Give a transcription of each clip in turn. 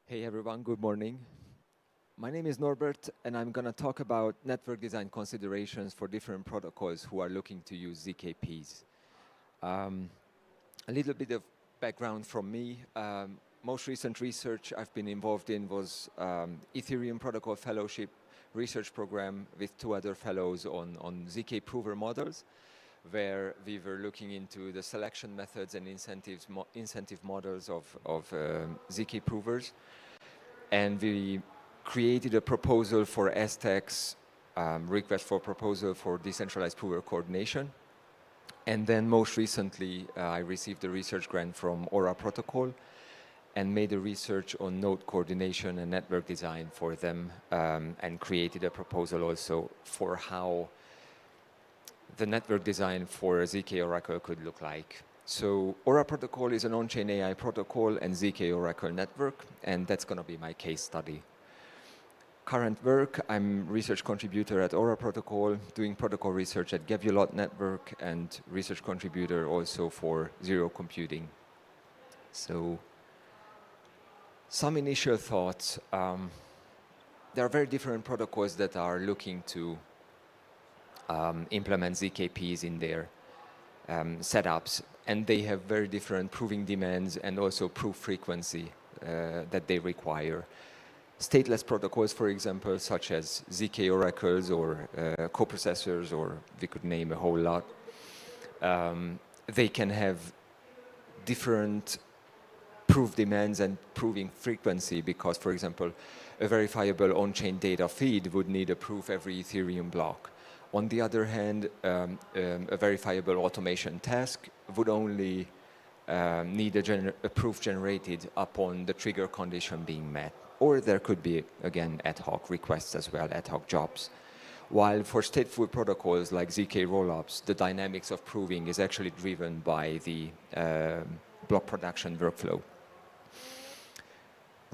Hey everyone, good morning. My name is Norbert and I'm going to talk about network design considerations for different protocols who are looking to use ZKPs. A little bit of background from me. Most recent research I've been involved in was Ethereum Protocol Fellowship research program with two other fellows on ZK prover models, where we were looking into the selection methods and incentive models of ZK provers. And we created a proposal for STEC's request for proposal for decentralized prover coordination. And then most recently, I received a research grant from Aura Protocol and made a research on node coordination and network design for them, and created a proposal also for how the network design for a ZK Oracle could look like. So Aura Protocol is an on-chain AI protocol and ZK Oracle network, and that's going to be my case study. Current work, I'm research contributor at Aura Protocol, doing protocol research at Gevulot Network, and research contributor also for Zero Computing. So some initial thoughts. There are very different protocols that are looking to implement ZKPs in their setups, and they have very different proving demands and also proof frequency that they require. Stateless protocols, for example, such as ZK oracles or coprocessors, or we could name a whole lot, they can have different proof demands and proving frequency because, for example, a verifiable on-chain data feed would need a proof every Ethereum block. On the other hand, a verifiable automation task would only need a proof generated upon the trigger condition being met. Or there could be, again, ad hoc requests as well, ad hoc jobs. While for stateful protocols like ZK rollups, the dynamics of proving is actually driven by the block production workflow.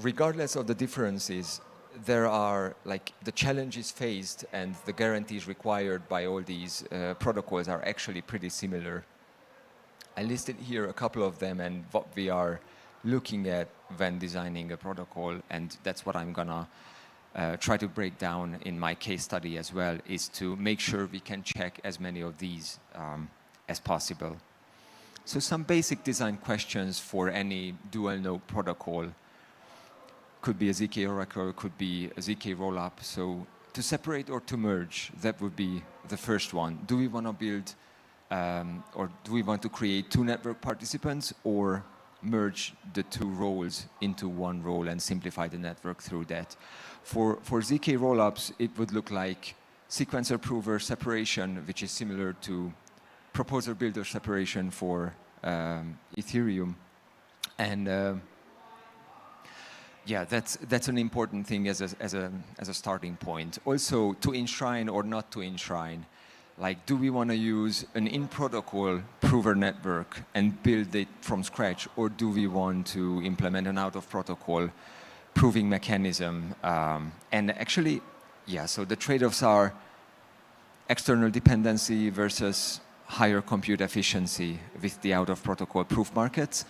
Regardless of the differences, there are the challenges faced and the guarantees required by all these protocols are actually pretty similar. I listed here a couple of them and what we are looking at when designing a protocol, and that's what I'm gonna try to break down in my case study as well, is to make sure we can check as many of these as possible. So some basic design questions for any dual node protocol. Could be a ZK Oracle, could be a ZK rollup. So to separate or to merge, that would be the first one. Do we want to build or do we want to create two network participants or merge the two roles into one role and simplify the network through that? For ZK rollups, it would look like sequencer prover separation, which is similar to proposer builder separation for Ethereum. And yeah, that's an important thing as a starting point. Also, to enshrine or not to enshrine, do we want to use an in-protocol prover network and build it from scratch, or do we want to implement an out-of-protocol proving mechanism? And actually, yeah, so the trade-offs are external dependency versus higher compute efficiency with the out-of-protocol proof markets.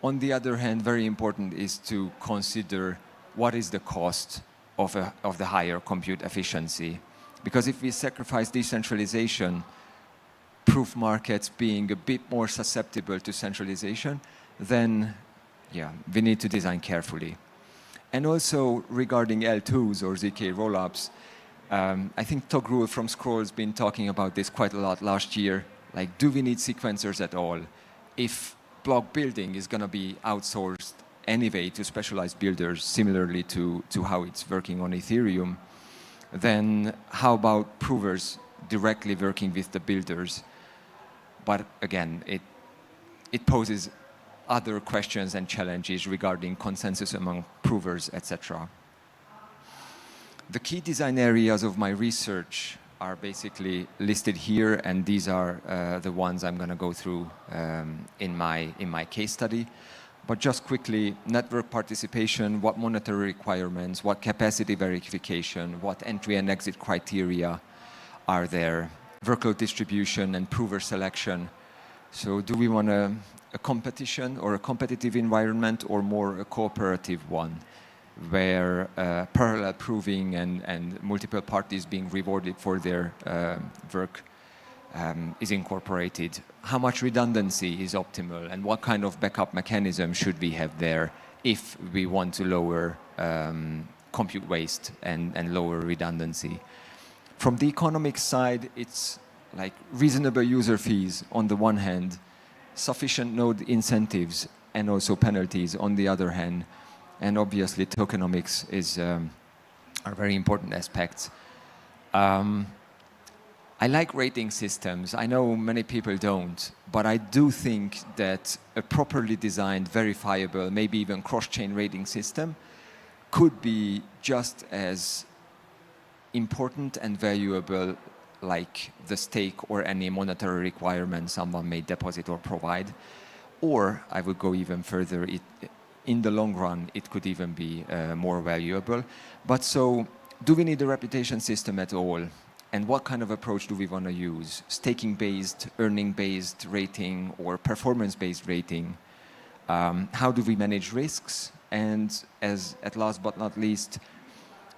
On the other hand, very important is to consider what is the cost of the higher compute efficiency. Because if we sacrifice decentralization, proof markets being a bit more susceptible to centralization, then yeah, we need to design carefully. And also regarding L2s or ZK rollups, I think Togrul from Scroll's been talking about this quite a lot last year. Do we need sequencers at all? If block building is going to be outsourced anyway to specialized builders, similarly to how it's working on Ethereum, then how about provers directly working with the builders? But again, it poses other questions and challenges regarding consensus among provers, etc. The key design areas of my research are basically listed here, and these are the ones I'm going to go through in my case study. But just quickly, network participation, what monetary requirements, what capacity verification, what entry and exit criteria are there, workload distribution and prover selection. So do we want a competition or a competitive environment or more a cooperative one? where parallel proving and multiple parties being rewarded for their work is incorporated. How much redundancy is optimal, and what kind of backup mechanism should we have there if we want to lower compute waste and lower redundancy. From the economic side, it's like reasonable user fees on the one hand, sufficient node incentives and also penalties on the other hand, and obviously tokenomics are very important aspects. I like rating systems. I know many people don't, but I do think that a properly designed, verifiable, maybe even cross-chain rating system could be just as important and valuable like the stake or any monetary requirement someone may deposit or provide. Or I would go even further, in the long run, it could even be more valuable. But so, do we need a reputation system at all? And what kind of approach do we want to use? Staking-based, earning-based rating, or performance-based rating? How do we manage risks? And at last but not least,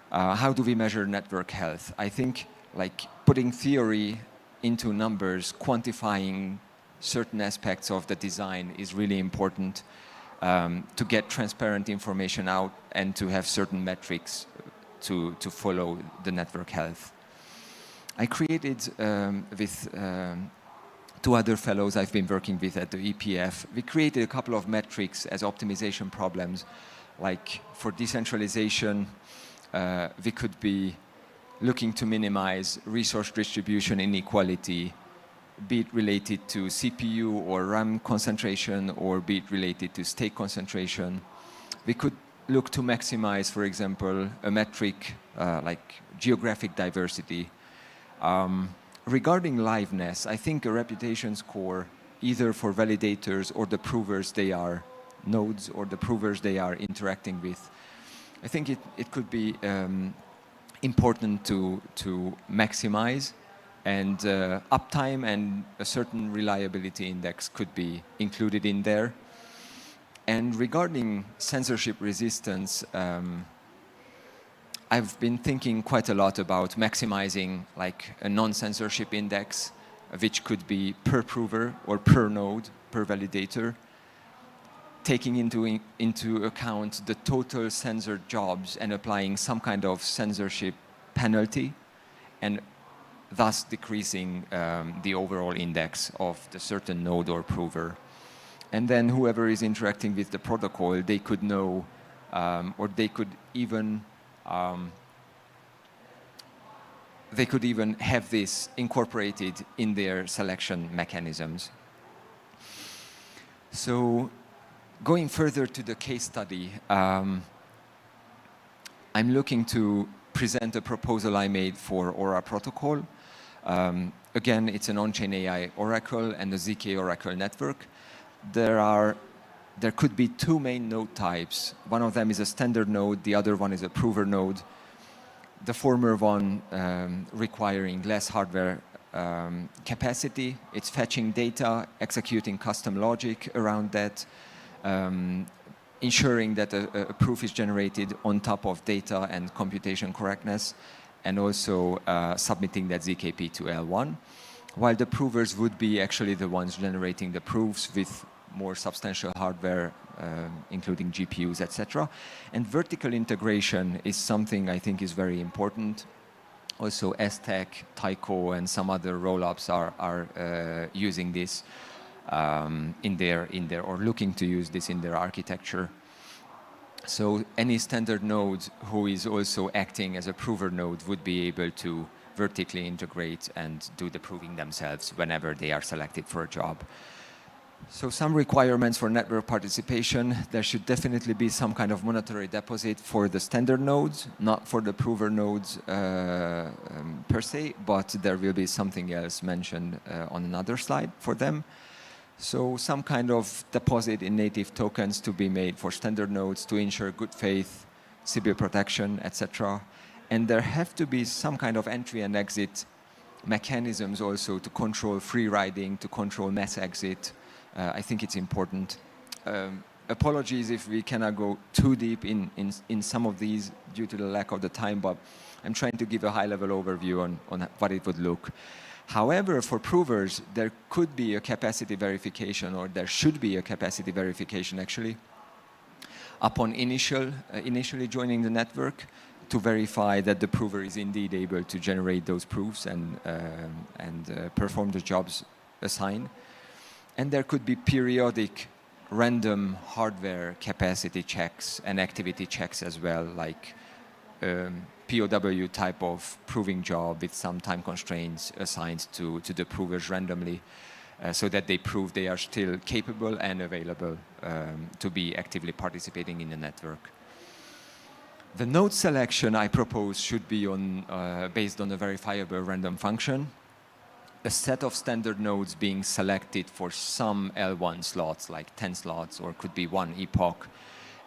how do we measure network health? I think like putting theory into numbers, quantifying certain aspects of the design is really important to get transparent information out and to have certain metrics to follow the network health. I created with two other fellows I've been working with at the EPF, we created a couple of metrics as optimization problems. Like for decentralization, we could be looking to minimize resource distribution inequality, be it related to CPU or RAM concentration, or be it related to stake concentration. We could look to maximize, for example, a metric like geographic diversity. Regarding liveness, I think a reputation score, either for validators or the provers they are nodes or the provers they are interacting with, I think it could be important to maximize, and uptime and a certain reliability index could be included in there. And regarding censorship resistance, I've been thinking quite a lot about maximizing like a non-censorship index, which could be per prover or per node, per validator, taking into account the total censored jobs and applying some kind of censorship penalty, and thus decreasing the overall index of the certain node or prover. And then whoever is interacting with the protocol, they could know, or they could even have this incorporated in their selection mechanisms. So going further to the case study, I'm looking to present a proposal I made for Aura protocol. Again, it's an on-chain AI oracle and a ZK oracle network. There could be two main node types. One of them is a standard node, the other one is a prover node. The former one requiring less hardware capacity. It's fetching data, executing custom logic around that, ensuring that a proof is generated on top of data and computation correctness, and also submitting that ZKP to L1, while the provers would be actually the ones generating the proofs with more substantial hardware, including GPUs, etc. And vertical integration is something I think is very important. Also, STEC, Tyco, and some other rollups are using this in their or looking to use this in their architecture. So any standard node who is also acting as a prover node would be able to vertically integrate and do the proving themselves whenever they are selected for a job. So some requirements for network participation: there should definitely be some kind of monetary deposit for the standard nodes, not for the prover nodes per se, but there will be something else mentioned on another slide for them. So some kind of deposit in native tokens to be made for standard nodes to ensure good faith, Sybil protection, etc. And there have to be some kind of entry and exit mechanisms also to control free riding, to control mass exit. I think it's important. A apologies if we cannot go too deep in some of these due to the lack of the time, but I'm trying to give a high-level overview on what it would look. However, for provers, there could be a capacity verification, or there should be a capacity verification actually, upon initially joining the network, to verify that the prover is indeed able to generate those proofs and perform the jobs assigned. And there could be periodic random hardware capacity checks and activity checks as well, like POW type of proving job with some time constraints assigned to the provers randomly, so that they prove they are still capable and available to be actively participating in the network. The node selection I propose should be based on a verifiable random function. A set of standard nodes being selected for some L1 slots, like 10 slots, or could be one epoch,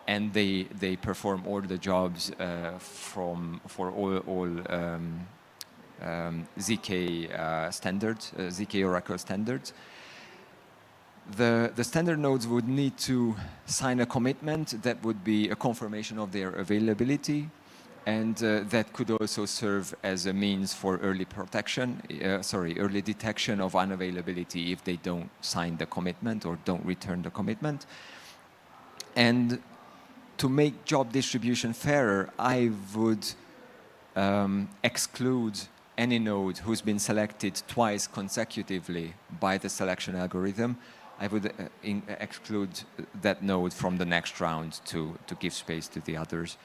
and they perform all the jobs for all ZK standards, ZK Oracle standards. The standard nodes would need to sign a commitment that would be a confirmation of their availability, and that could also serve as a means for early detection of unavailability if they don't sign the commitment or don't return the commitment. And to make job distribution fairer, I would exclude any node who's been selected twice consecutively by the selection algorithm. I would exclude that node from the next round to give space to the others.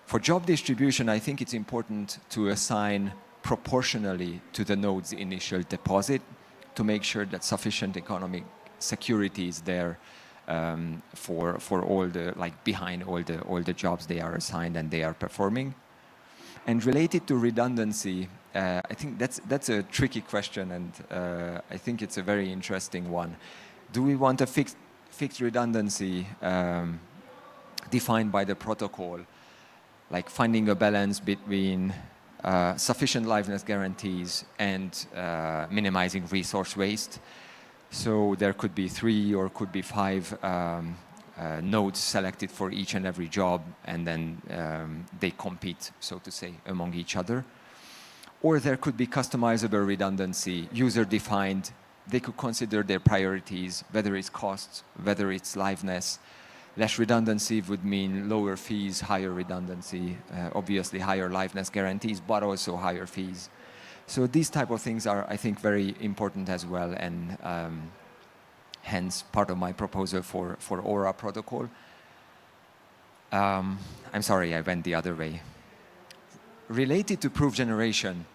For job distribution, I think it's important to assign proportionally to the node's initial deposit to make sure that sufficient economic security is there for all the, like, behind all the jobs they are assigned and they are performing. And related to redundancy, I think that's a tricky question, and I think it's a very interesting one. Do we want a fixed redundancy defined by the protocol, like finding a balance between sufficient liveness guarantees and minimizing resource waste? So there could be 3 or could be 5 nodes selected for each and every job, and then they compete, so to say, among each other. Or there could be customizable redundancy, user-defined. They could consider their priorities, whether it's costs, whether it's liveness. Less redundancy would mean lower fees, higher redundancy, obviously higher liveness guarantees, but also higher fees. So these type of things are, I think, very important as well, and hence part of my proposal for Aura protocol. I'm sorry, I went the other way. Related to proof generation,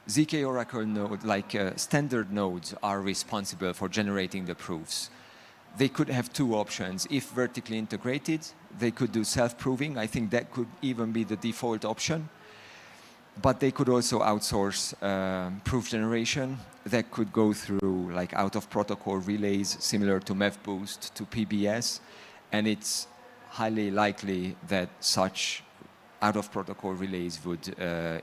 ZK Oracle node, like standard nodes, are responsible for generating the proofs. They could have 2 options. If vertically integrated, they could do self-proving. I think that could even be the default option. But they could also outsource proof generation. That could go through like out-of-protocol relays, similar to MEVBoost, to PBS. And it's highly likely that such out-of-protocol relays would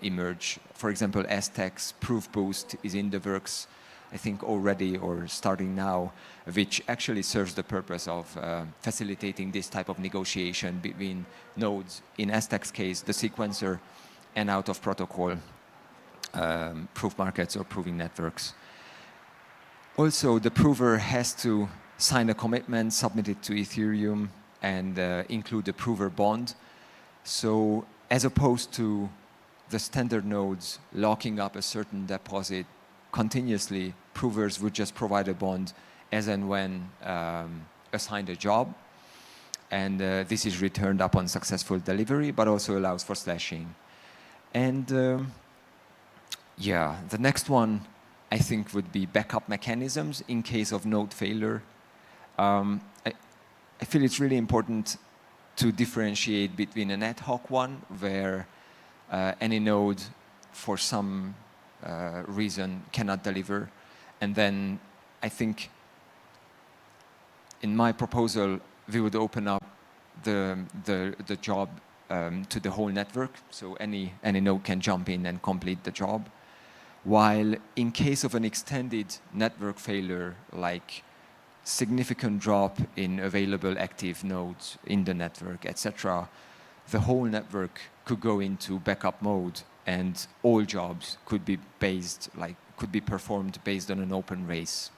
emerge. For example, STEX Proof Boost is in the works, I think already or starting now, which actually serves the purpose of facilitating this type of negotiation between nodes, in STEX case, the sequencer, and out-of-protocol proof markets or proving networks. Also, the prover has to sign a commitment, submit it to Ethereum, and include a prover bond. So as opposed to the standard nodes locking up a certain deposit continuously, provers would just provide a bond as and when assigned a job. And this is returned upon successful delivery, but also allows for slashing. And yeah, the next one I think would be backup mechanisms in case of node failure. I feel it's really important to differentiate between an ad hoc one, where any node for some reason cannot deliver. And then I think in my proposal, we would open up the job to the whole network. So any node can jump in and complete the job. While in case of an extended network failure, like significant drop in available active nodes in the network, etc., the whole network could go into backup mode, and all jobs could be performed based on an open race,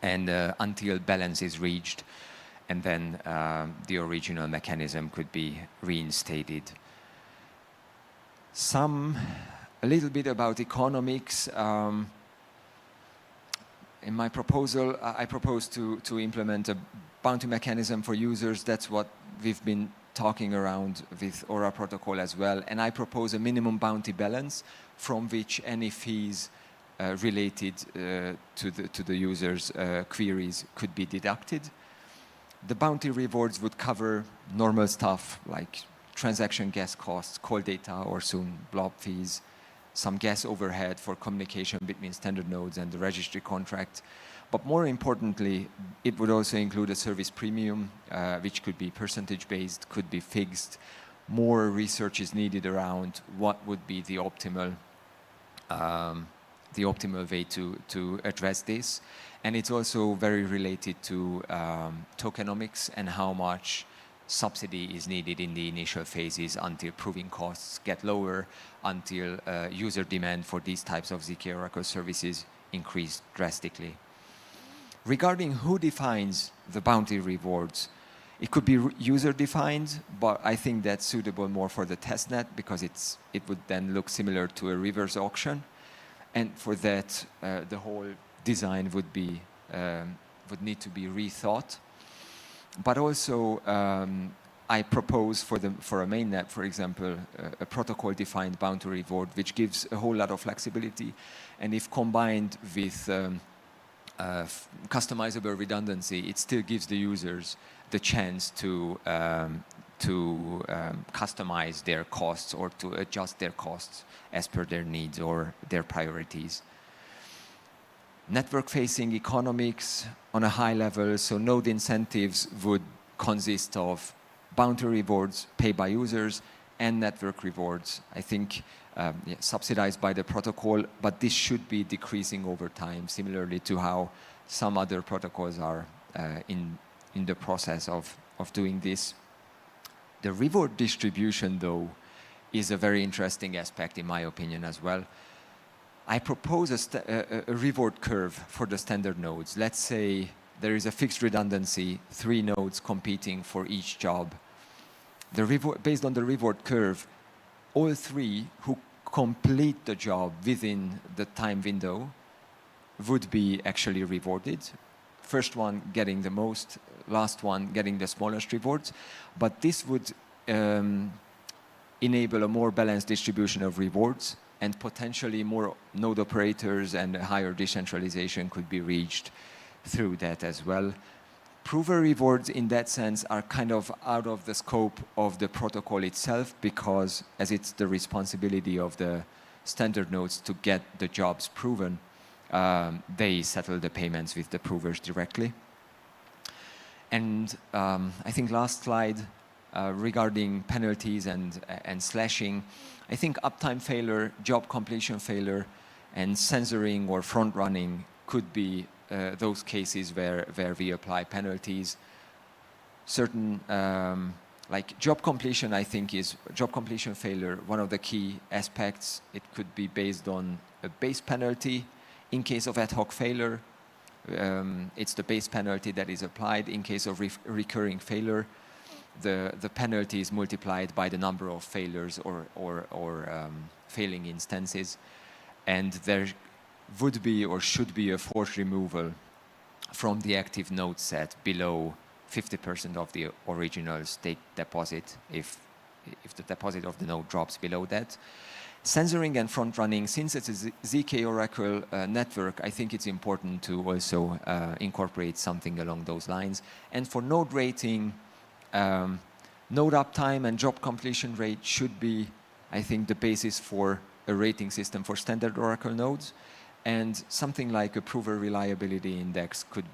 and until balance is reached, and then the original mechanism could be reinstated. A little bit about economics. In my proposal, I propose to implement a bounty mechanism for users. That's what we've been talking around with Aura protocol as well. And I propose a minimum bounty balance from which any fees related to the user's queries could be deducted. The bounty rewards would cover normal stuff like transaction gas costs, call data, or soon blob fees, some gas overhead for communication between standard nodes and the registry contract. But more importantly, it would also include a service premium, which could be percentage-based, could be fixed. More research is needed around what would be the optimal way to address this. And it's also very related to tokenomics and how much subsidy is needed in the initial phases until proving costs get lower, until user demand for these types of ZK Oracle services increase drastically. Regarding who defines the bounty rewards, it could be user-defined, but I think that's suitable more for the testnet because it would then look similar to a reverse auction. And for that, the whole design would need to be rethought. But also, I propose for a mainnet, for example, a protocol-defined bounty reward, which gives a whole lot of flexibility. And if combined with customizable redundancy, it still gives the users the chance to customize their costs or to adjust their costs as per their needs or their priorities. Network-facing economics on a high level, so node incentives would consist of bounty rewards paid by users and network rewards. I think subsidized by the protocol, but this should be decreasing over time, similarly to how some other protocols are in the process of doing this. The reward distribution, though, is a very interesting aspect, in my opinion, as well. I propose a reward curve for the standard nodes. Let's say there is a fixed redundancy, 3 nodes competing for each job. Based on the reward curve, all 3 who complete the job within the time window would be actually rewarded. First one getting the most, last one getting the smallest rewards. But this would enable a more balanced distribution of rewards, and potentially more node operators and higher decentralization could be reached through that as well. Prover rewards in that sense are kind of out of the scope of the protocol itself, because as it's the responsibility of the standard nodes to get the jobs proven, they settle the payments with the provers directly. And I think last slide, regarding penalties and slashing, I think uptime failure, job completion failure, and censoring or front running could be those cases where we apply penalties. Certain, like job completion, I think is job completion failure, one of the key aspects. It could be based on a base penalty. In case of ad hoc failure, it's the base penalty that is applied. In case of recurring failure, the penalty is multiplied by the number of failures or failing instances. And there would be or should be a forced removal from the active node set below 50% of the original stake deposit if the deposit of the node drops below that. Censoring and front running, since it's a ZK Oracle network, I think it's important to also incorporate something along those lines. And for node rating, node uptime and job completion rate should be, I think, the basis for a rating system for standard Oracle nodes. And something like a prover reliability index could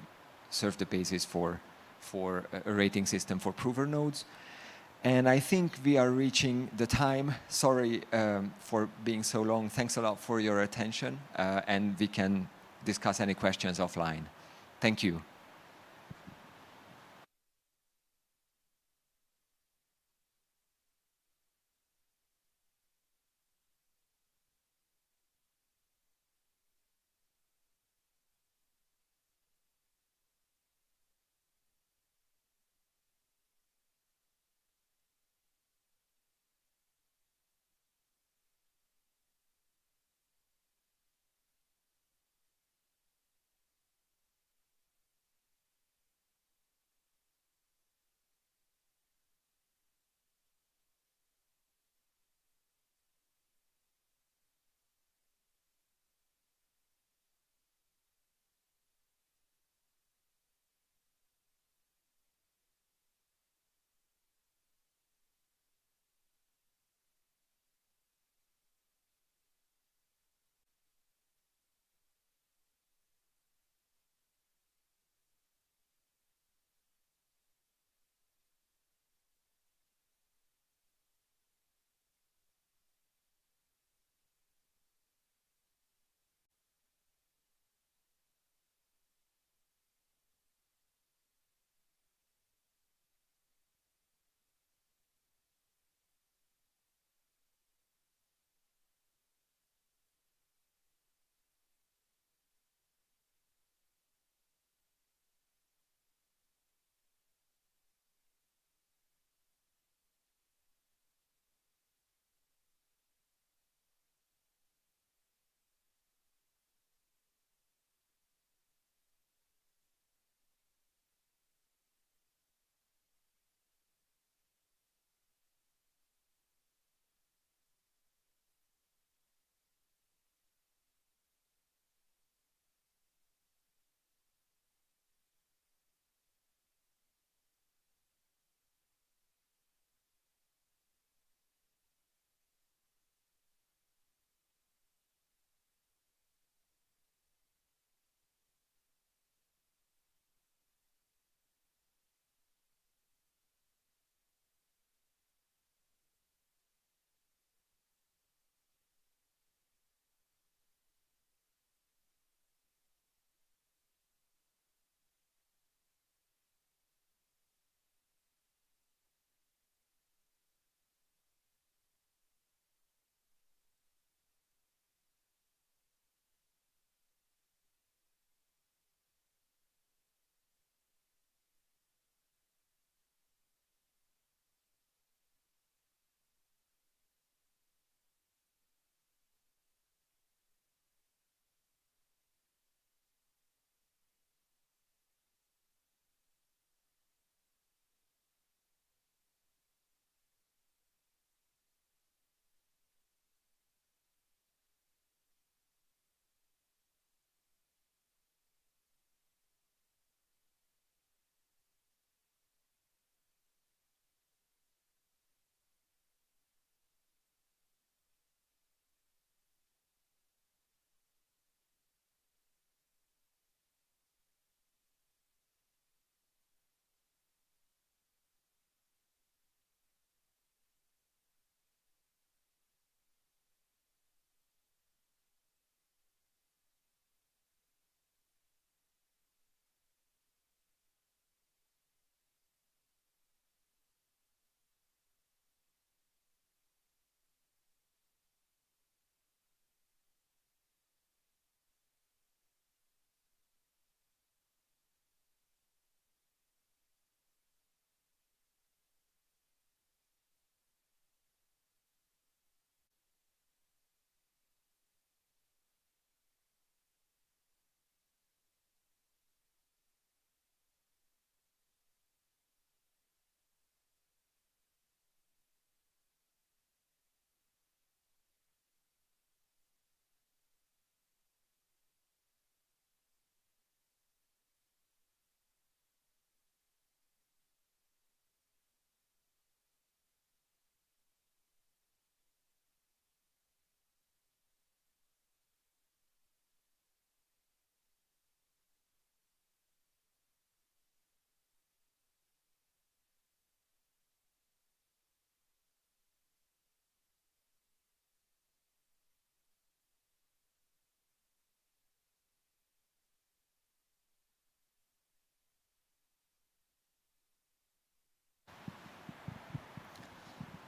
serve the basis for a rating system for prover nodes. And I think we are reaching the time. Sorry for being so long. Thanks a lot for your attention. And we can discuss any questions offline. Thank you.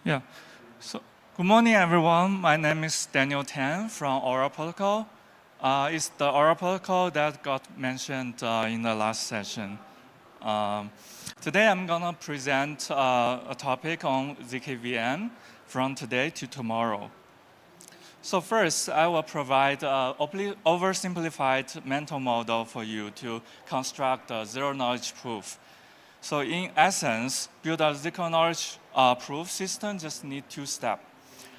Yeah. So, good morning, everyone. My name is Daniel Tan from Aura Protocol. It's the Aura Protocol that got mentioned in the last session. Um, Today, I'm going to present a topic on zkVM from today to tomorrow. So first, I will provide an oversimplified mental model for you to construct a zero-knowledge proof. So in essence, build a zero-knowledge proof system just need two steps.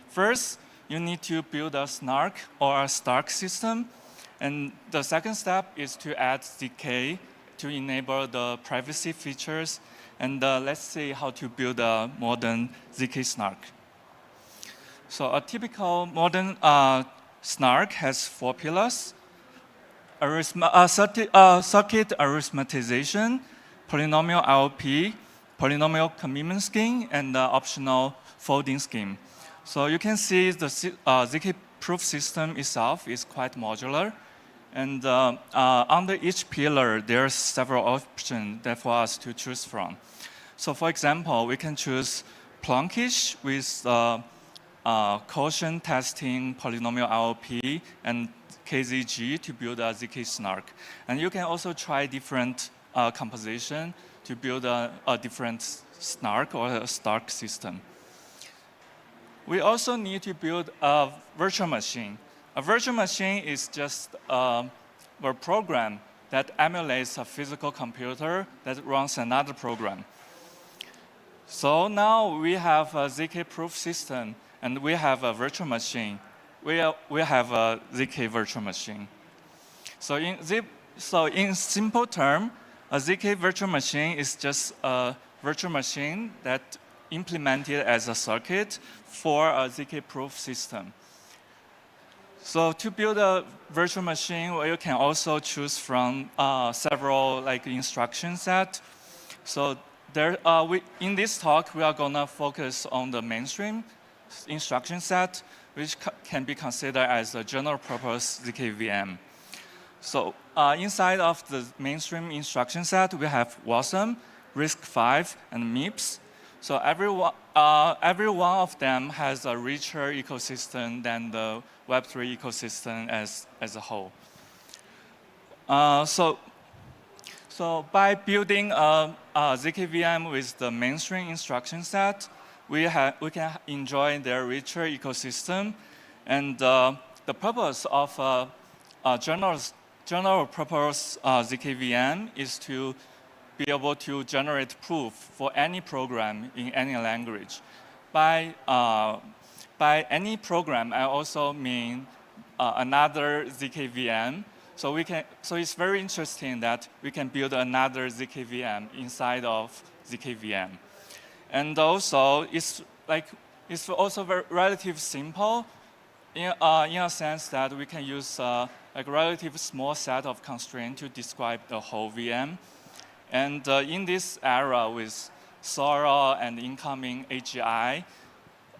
First, you need to build a snark or a Stark system. And the second step is to add ZK to enable the privacy features. And let's see how to build a modern ZK snark. So a typical modern snark has 4 pillars: circuit arithmetization, polynomial IOP, polynomial commitment scheme, and optional folding scheme. So you can see the ZK proof system itself is quite modular. And under each pillar, there are several options that for us to choose from. So for example, we can choose Plonkish with quotient testing, polynomial IOP, and KZG to build a ZK snark. And you can also try different composition to build a different snark or a Stark system. We also need to build a virtual machine. A virtual machine is just a program that emulates a physical computer that runs another program. So now we have a ZK proof system, and we have a virtual machine. We have a ZK virtual machine. So in simple term, a ZK virtual machine is just a virtual machine that implemented as a circuit for a ZK proof system. So to build a virtual machine, you can also choose from several instruction set. So in this talk, we are going to focus on the mainstream instruction set, which can be considered as a general purpose zkVM. So inside of the mainstream instruction set, we have WASM, RISC-V, and MIPS. So every one of them has a richer ecosystem than the Web3 ecosystem as a whole. So by building a zkVM with the mainstream instruction set, we can enjoy their richer ecosystem. And the purpose of a general purpose zkVM is to be able to generate proof for any program in any language. By any program, I also mean another zkVM. So it's very interesting that we can build another zkVM inside of zkVM. And also, it's also very relatively simple in a sense that we can use a relatively small set of constraints to describe the whole VM. And in this era with Sora and incoming AGI,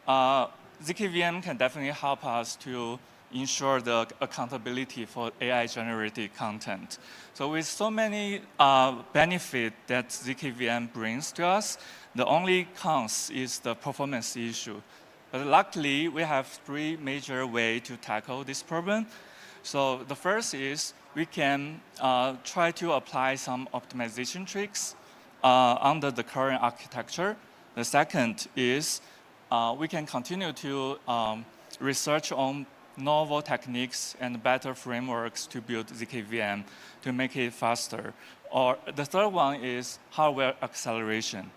zkVM can definitely help us to ensure the accountability for AI-generated content. So with so many benefits that zkVM brings to us, the only cons is the performance issue. But luckily, we have 3 major ways to tackle this problem. So the first is we can try to apply some optimization tricks under the current architecture. The second is we can continue to research on novel techniques and better frameworks to build zkVM to make it faster. Or the third one is hardware acceleration.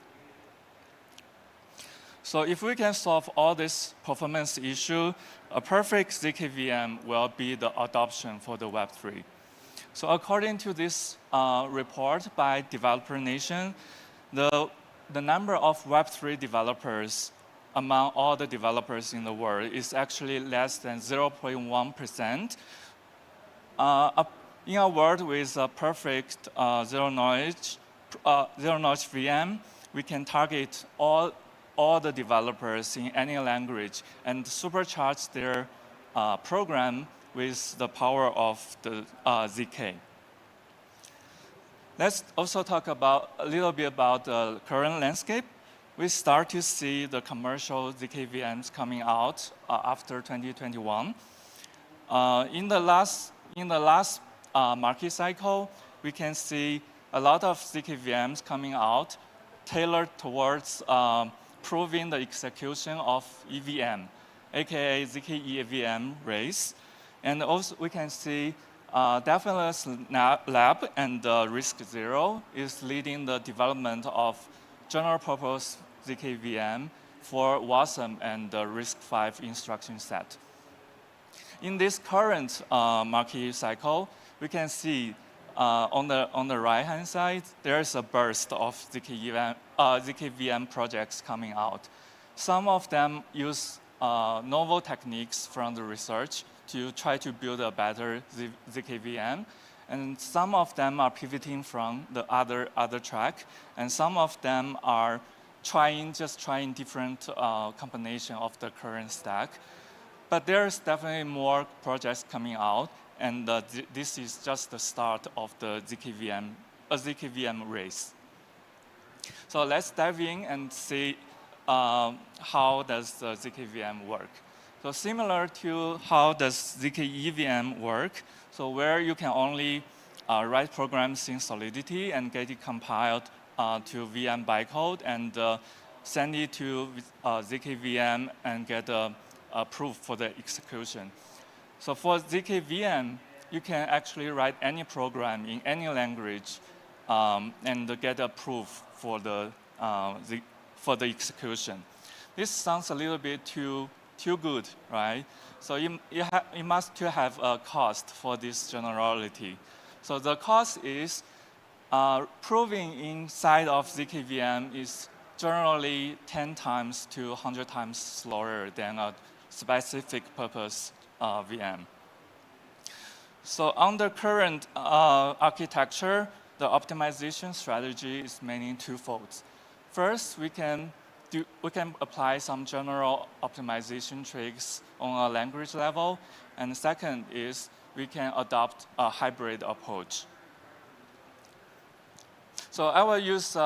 So if we can solve all this performance issue, a perfect zkVM will be the adoption for the Web3. So according to this report by Developer Nation, the number of Web3 developers among all the developers in the world is actually less than 0.1%. In a world with a perfect zero-knowledge VM, we can target all the developers in any language and supercharge their program with the power of the ZK. Let's also talk a little bit about the current landscape. we start to see the commercial ZKVMs coming out after 2021. In the last market cycle, we can see a lot of ZKVMs coming out tailored towards proving the execution of EVM, aka ZK EVM race. And also we can see Definitely Lab and RISC-0 is leading the development of general purpose ZKVM for WASM and the RISC-V instruction set. In this current market cycle, we can see on the right-hand side, there's a burst of ZKVM projects coming out. Some of them use novel techniques from the research to try to build a better ZKVM. And some of them are pivoting from the other track. And some of them are just trying different combination of the current stack. But there's definitely more projects coming out. And this is just the start of the ZKVM race. So let's dive in and see how does the ZKVM work. So similar to how does ZK-EVM work, so where you can only write programs in Solidity and get it compiled to VM bytecode and send it to ZKVM and get a proof for the execution. So for ZKVM, you can actually write any program in any language and get a proof for the execution. This sounds a little bit too good, right? So you must have a cost for this generality. So the cost is proving inside of ZKVM is generally 10 times to 100 times slower than a specific purpose VM. So on the current architecture, the optimization strategy is mainly twofold. First, we can apply some general optimization tricks on a language level. And the second is we can adopt a hybrid approach. So I will use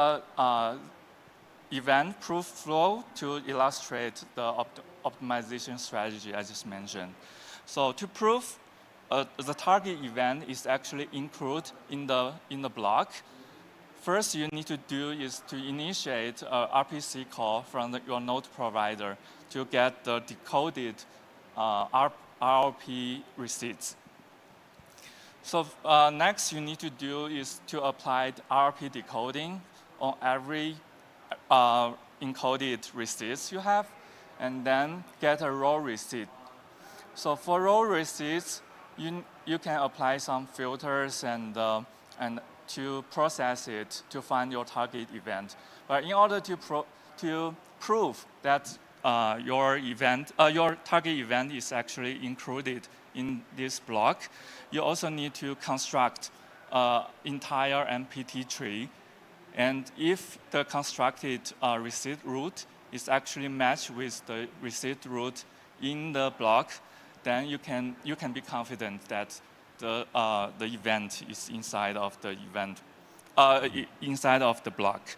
event proof flow to illustrate the optimization strategy I just mentioned. So to prove the target event is actually included in the block, first you need to do is to initiate a RPC call from your node provider to get the decoded RLP receipts. So next you need to do is to apply RLP decoding on every encoded receipts you have, and then get a raw receipt. So for raw receipts, you can apply some filters and to process it to find your target event. But in order to prove that your target event is actually included in this block, you also need to construct entire MPT tree. And if the constructed receipt route is actually matched with the receipt route in the block, then you can be confident that the event is inside of the inside of the block.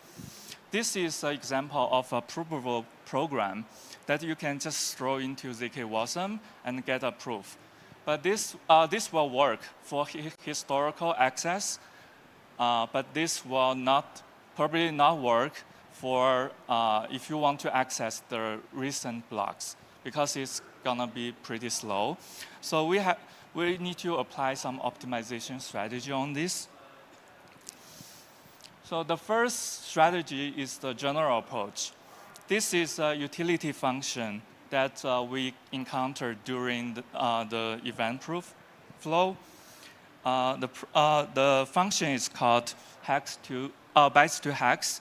This is an example of a provable program that you can just throw into ZK-WASM and get a proof. But this will work for historical access, but this will probably not work for if you want to access the recent blocks, because it's gonna be pretty slow. So we need to apply some optimization strategy on this. So the first strategy is the general approach. This is a utility function that we encountered during the event proof flow. The function is called bytes to hex.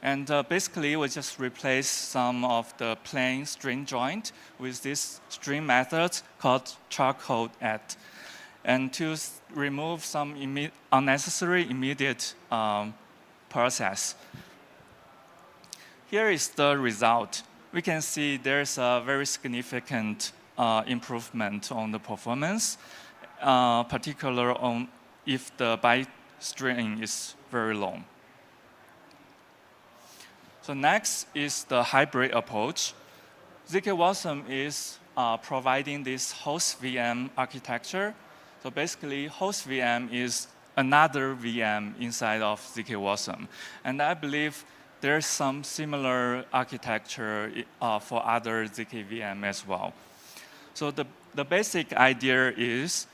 And basically, we just replace some of the plain string joint with this string method called charcode add, and to remove some unnecessary immediate process. Here is the result. We can see there's a very significant improvement on the performance, particularly on if the byte string is very long. So next is the hybrid approach. zk-Wasm is providing this host VM architecture. So basically, host VM is another VM inside of zk-Wasm. And I believe there's some similar architecture for other zk-VM as well. So the basic idea is,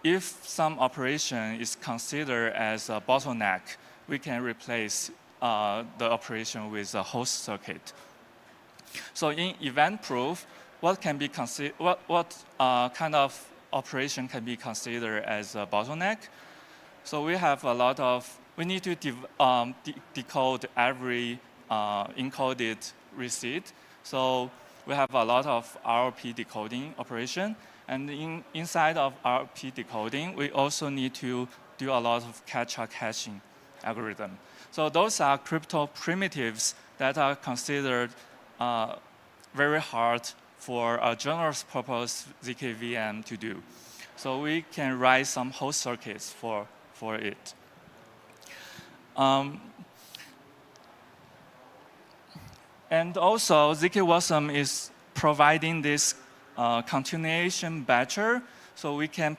if some operation is considered as a bottleneck, we can replace the operation with a host circuit. So in event proof, what kind of operation can be considered as a bottleneck? So we have a lot of, we need to decode every encoded receipt. So we have a lot of RP decoding operation. And inside of RP decoding, we also need to do a lot of catch-up caching algorithm. So those are crypto primitives that are considered very hard for a general purpose zk-VM to do. So we can write some host circuits for it. And also, zk-Wasm is providing this continuation batcher, so we can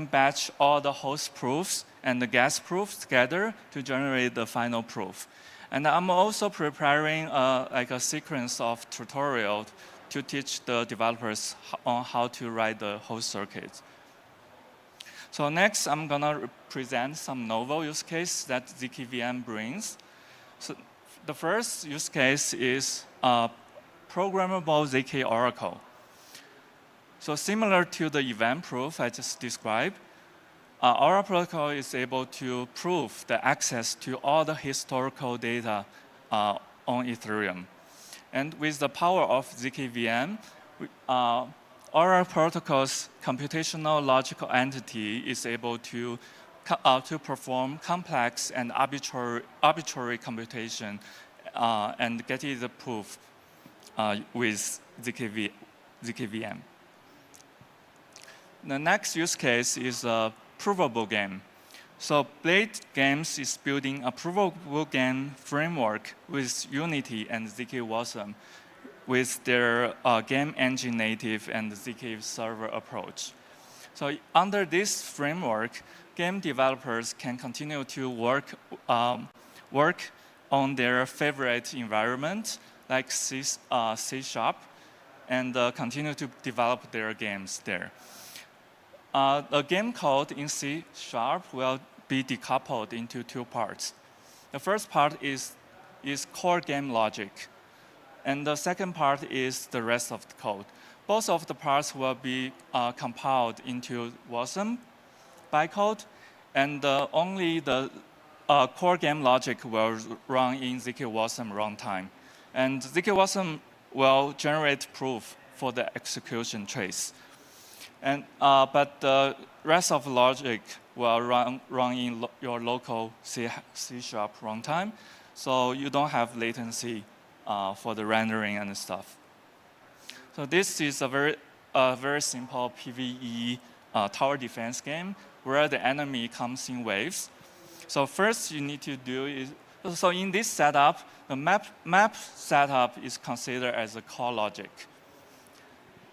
batch all the host proofs and the guest proofs together to generate the final proof. And I'm also preparing like a sequence of tutorials to teach the developers on how to write the host circuits. So next, I'm gonna present some novel use case that zk-VM brings. So the first use case is programmable zk oracle. So similar to the event proof I just described, our protocol is able to prove the access to all the historical data on Ethereum. And with the power of zk-VM, our protocol's computational logical entity is able to perform complex and arbitrary computation and get it proof with zk-VM. The next use case is a provable game. So Blade Games is building a provable game framework with Unity and zk-Wasm with their game engine native and zk server approach. So under this framework, game developers can continue to work on their favorite environment, like C#, and continue to develop their games there. The game code in C# will be decoupled into two parts. The first part is core game logic, and the second part is the rest of the code. Both of the parts will be compiled into Wasm bytecode, and only the core game logic will run in zk-Wasm runtime. And zk-Wasm will generate proof for the execution trace. And, but the rest of the logic will run in your local C# runtime, so you don't have latency for the rendering and stuff. So this is a very simple PvE tower defense game where the enemy comes in waves. So first you need to do is, so in this setup, the map setup is considered as a core logic.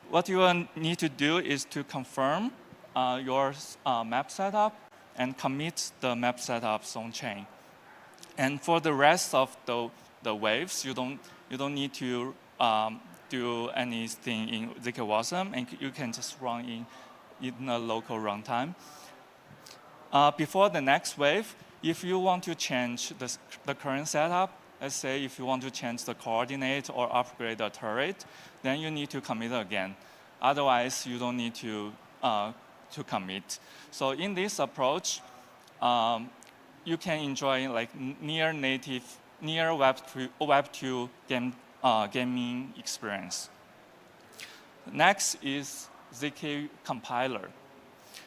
What you will need to do is to confirm your map setup and commit the map setups on chain. And for the rest of the waves, you don't need to do anything in zk-Wasm, and you can just run in a local runtime. Before the next wave, if you want to change the current setup, let's say if you want to change the coordinate or upgrade the turret, then you need to commit again. Otherwise, you don't need to commit. So in this approach, you can enjoy like near Web2 gaming experience. Next is zk compiler.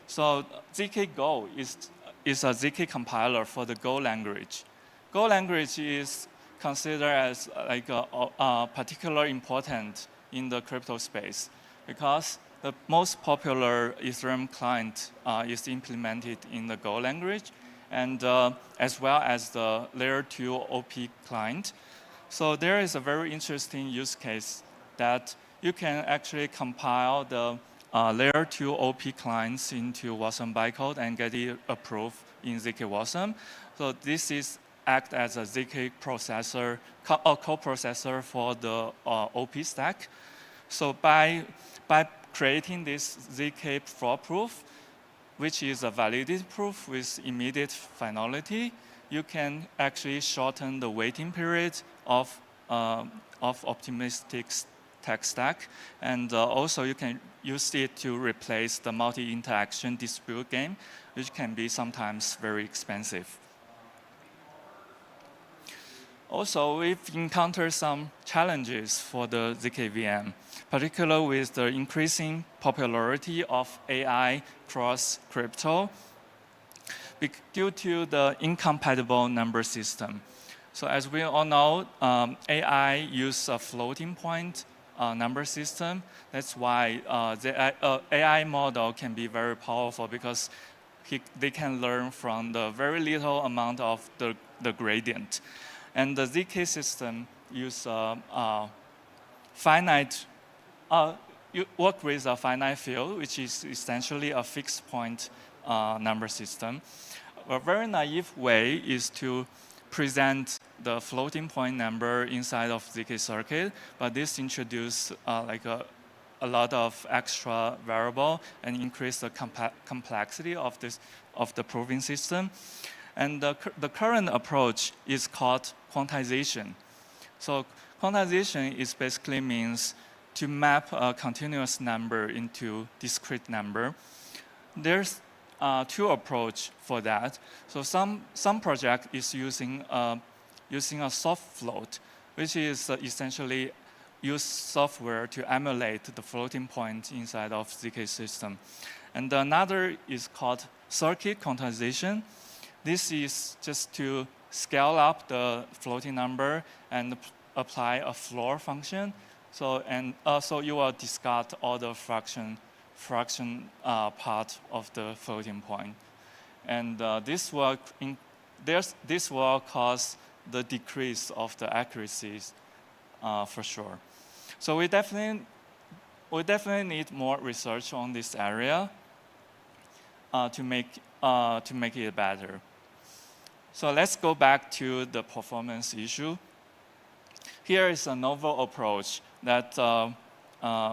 So zk-Go is a zk compiler for the Go language. Go language is considered as like particularly important in the crypto space because the most popular Ethereum client is implemented in the Go language, and as well as the layer 2 OP client. So there is a very interesting use case that you can actually compile the layer 2 OP clients into Wasm bytecode and get it approved in ZK Wasm. So this is act as a ZK processor, co-processor for the OP stack. So by creating this ZK floor proof, which is a validated proof with immediate finality, you can actually shorten the waiting period of optimistic tech stack. And also you can use it to replace the multi-interaction dispute game, which can be sometimes very expensive. Also, we've encountered some challenges for the ZKVM, particularly with the increasing popularity of AI cross crypto due to the incompatible number system. So as we all know, AI use a floating point number system. That's why the AI model can be very powerful because they can learn from the very little amount of the gradient. And the ZK system use finite, you work with a finite field, which is essentially a fixed point number system. A very naive way is to present the floating point number inside of ZK circuit, but this introduces a lot of extra variable and increase the complexity of the proving system. And the current approach is called quantization. So quantization is basically means to map a continuous number into discrete number. There's two approach for that. So some project is using a soft float, which is essentially use software to emulate the floating point inside of ZK system. And another is called circuit quantization. This is just to scale up the floating number and apply a floor function. So you will discard all the fraction part of the floating point, and this will cause the decrease of the accuracies for sure. So we definitely need more research on this area to make it better. So let's go back to the performance issue. Here is a novel approach that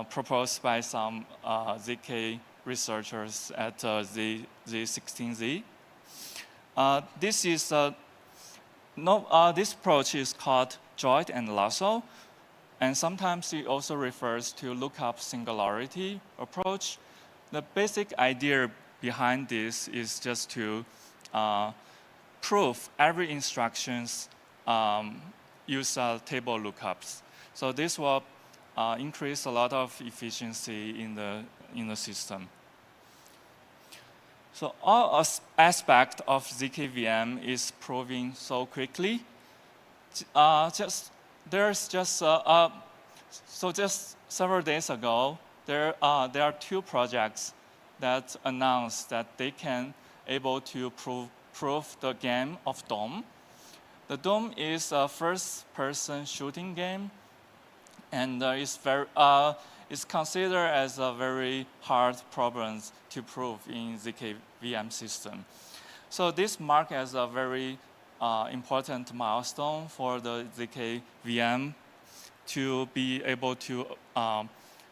proposed by some ZK researchers at Z16Z. This approach is called joint and lasso, and sometimes it also refers to lookup singularity approach. The basic idea behind this is just to prove every instructions use table lookups. So this will increase a lot of efficiency in the system. So all aspect of ZKVM is proving so quickly. Just several days ago, there are two projects that announced that they can able to prove the game of Dome. The Dome is a first-person shooting game, and it's considered as a very hard problem to prove in ZKVM system. So this marks as a very important milestone for the ZKVM to be able to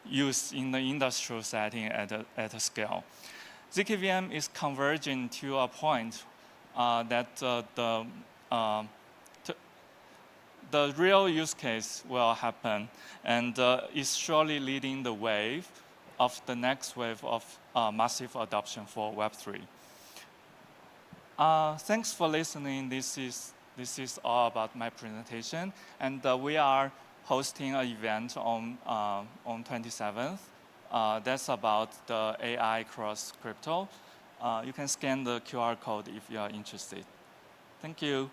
use in the industrial setting at a scale. ZKVM is converging to a point that the real use case will happen, and is surely leading the wave of the next wave of massive adoption for Web3. Thanks for listening. This is all about my presentation, and we are hosting an event on 27th. That's about the AI cross crypto. You can scan the QR code if you are interested. Thank you.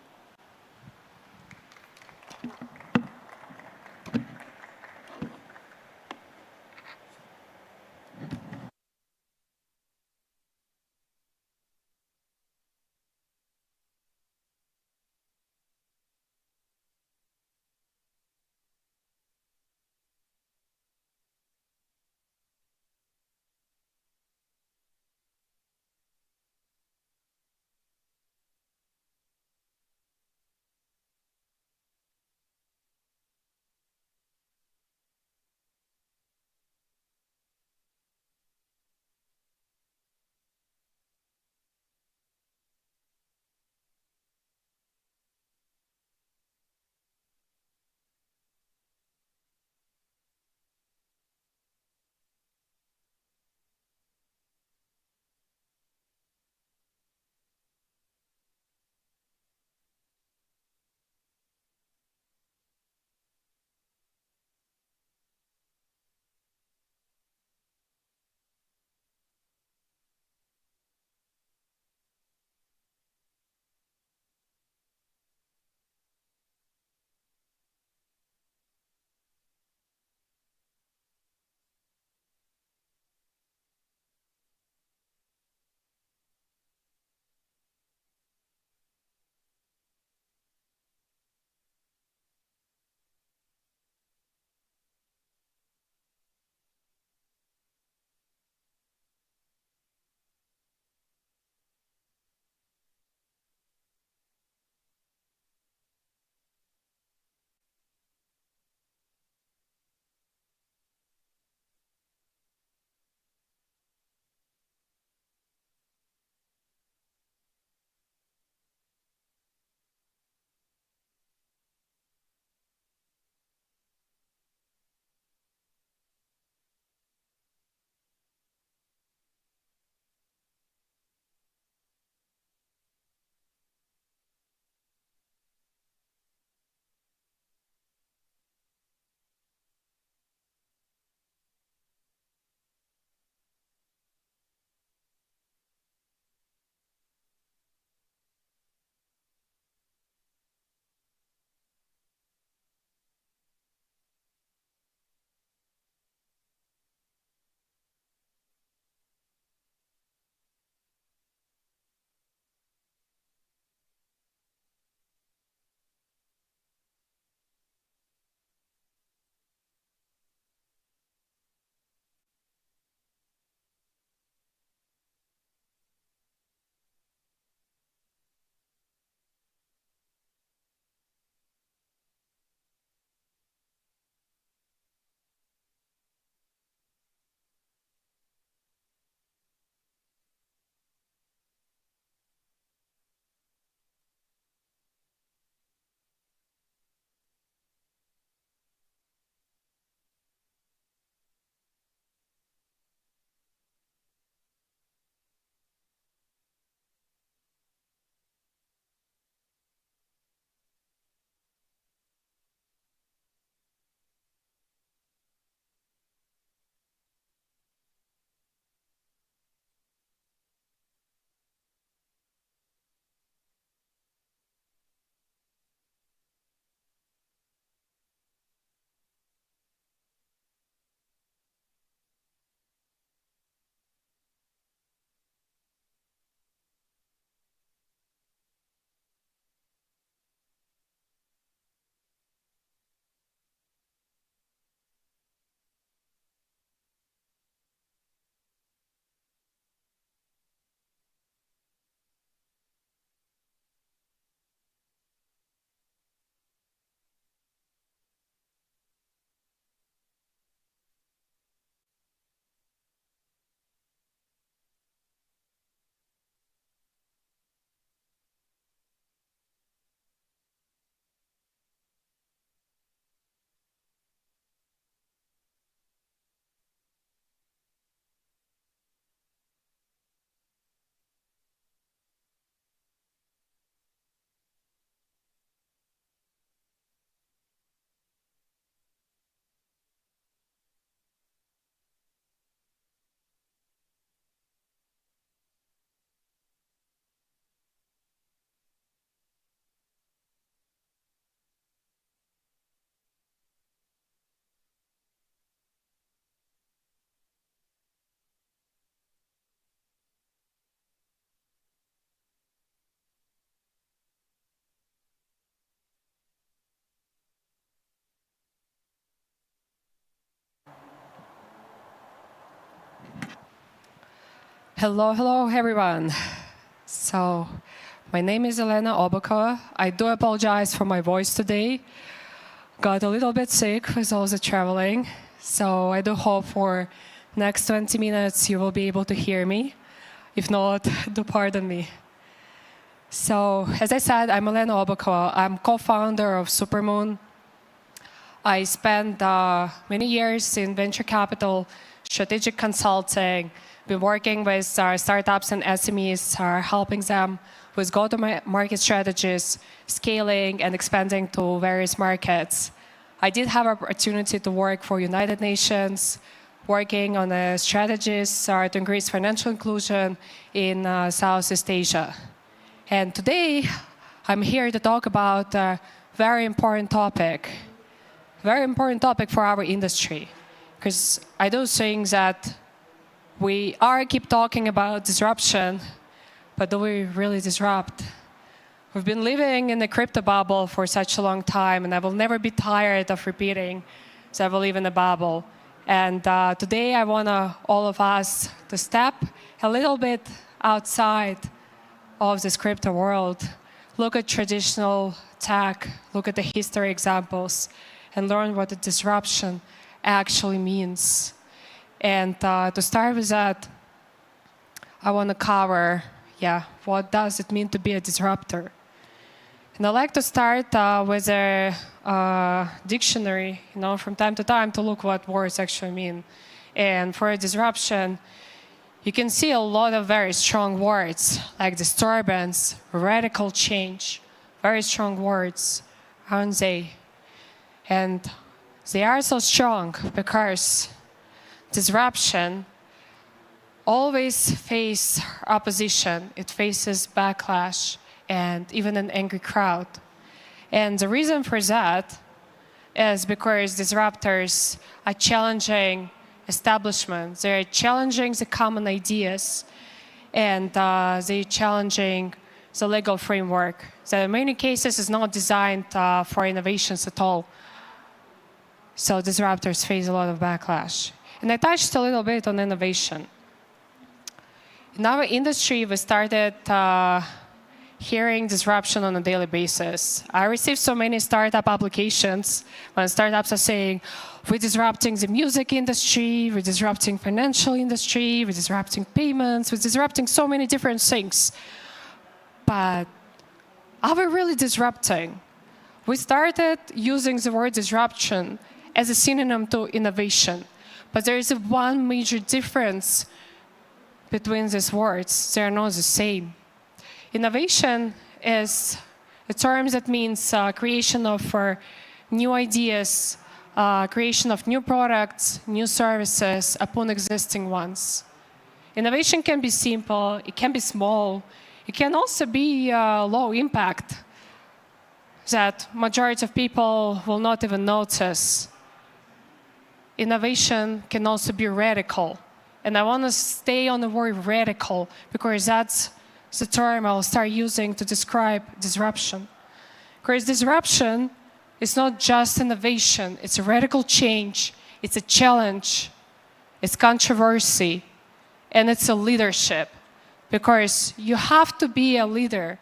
Hello, everyone. So, my name is Elena Obakova. I do apologize for my voice today. Got a little bit sick with all the traveling. So, I do hope for next 20 minutes you will be able to hear me. If not, do pardon me. So, as I said, I'm Elena Obakova. I'm co-founder of Supermoon. I spent many years in venture capital, strategic consulting, been working with startups and SMEs, helping them with go-to-market strategies, scaling and expanding to various markets. I did have an opportunity to work for United Nations, working on strategies to increase financial inclusion in Southeast Asia. And today, I'm here to talk about a very important topic for our industry. Because I do think that we keep talking about disruption, but do we really disrupt? We've been living in the crypto bubble for such a long time, and I will never be tired of repeating that we live in a bubble. And today I want all of us to step a little bit outside of this crypto world, look at traditional tech, look at the history examples, and learn what the disruption actually means. And to start with that, I want to cover, what does it mean to be a disruptor? And I like to start with a dictionary, from time to time to look what words actually mean. And for a disruption, you can see a lot of very strong words, like disturbance, radical change, very strong words, aren't they? And they are so strong because disruption always faces opposition. It faces backlash and even an angry crowd. And the reason for that is because disruptors are challenging establishment. They're challenging the common ideas, and they're challenging the legal framework that in many cases is not designed for innovations at all. So disruptors face a lot of backlash. And I touched a little bit on innovation. In our industry, we started hearing disruption on a daily basis. I receive so many startup applications when startups are saying, we're disrupting the music industry, we're disrupting financial industry, we're disrupting payments, we're disrupting so many different things. But are we really disrupting? We started using the word disruption as a synonym to innovation. But there is one major difference between these words. They are not the same. Innovation is a term that means creation of new ideas, creation of new products, new services upon existing ones. Innovation can be simple, it can be small, it can also be low impact that majority of people will not even notice. Innovation can also be radical. And I want to stay on the word radical because that's the term I'll start using to describe disruption. Because disruption is not just innovation, it's a radical change, it's a challenge, it's controversy, and it's a leadership. Because you have to be a leader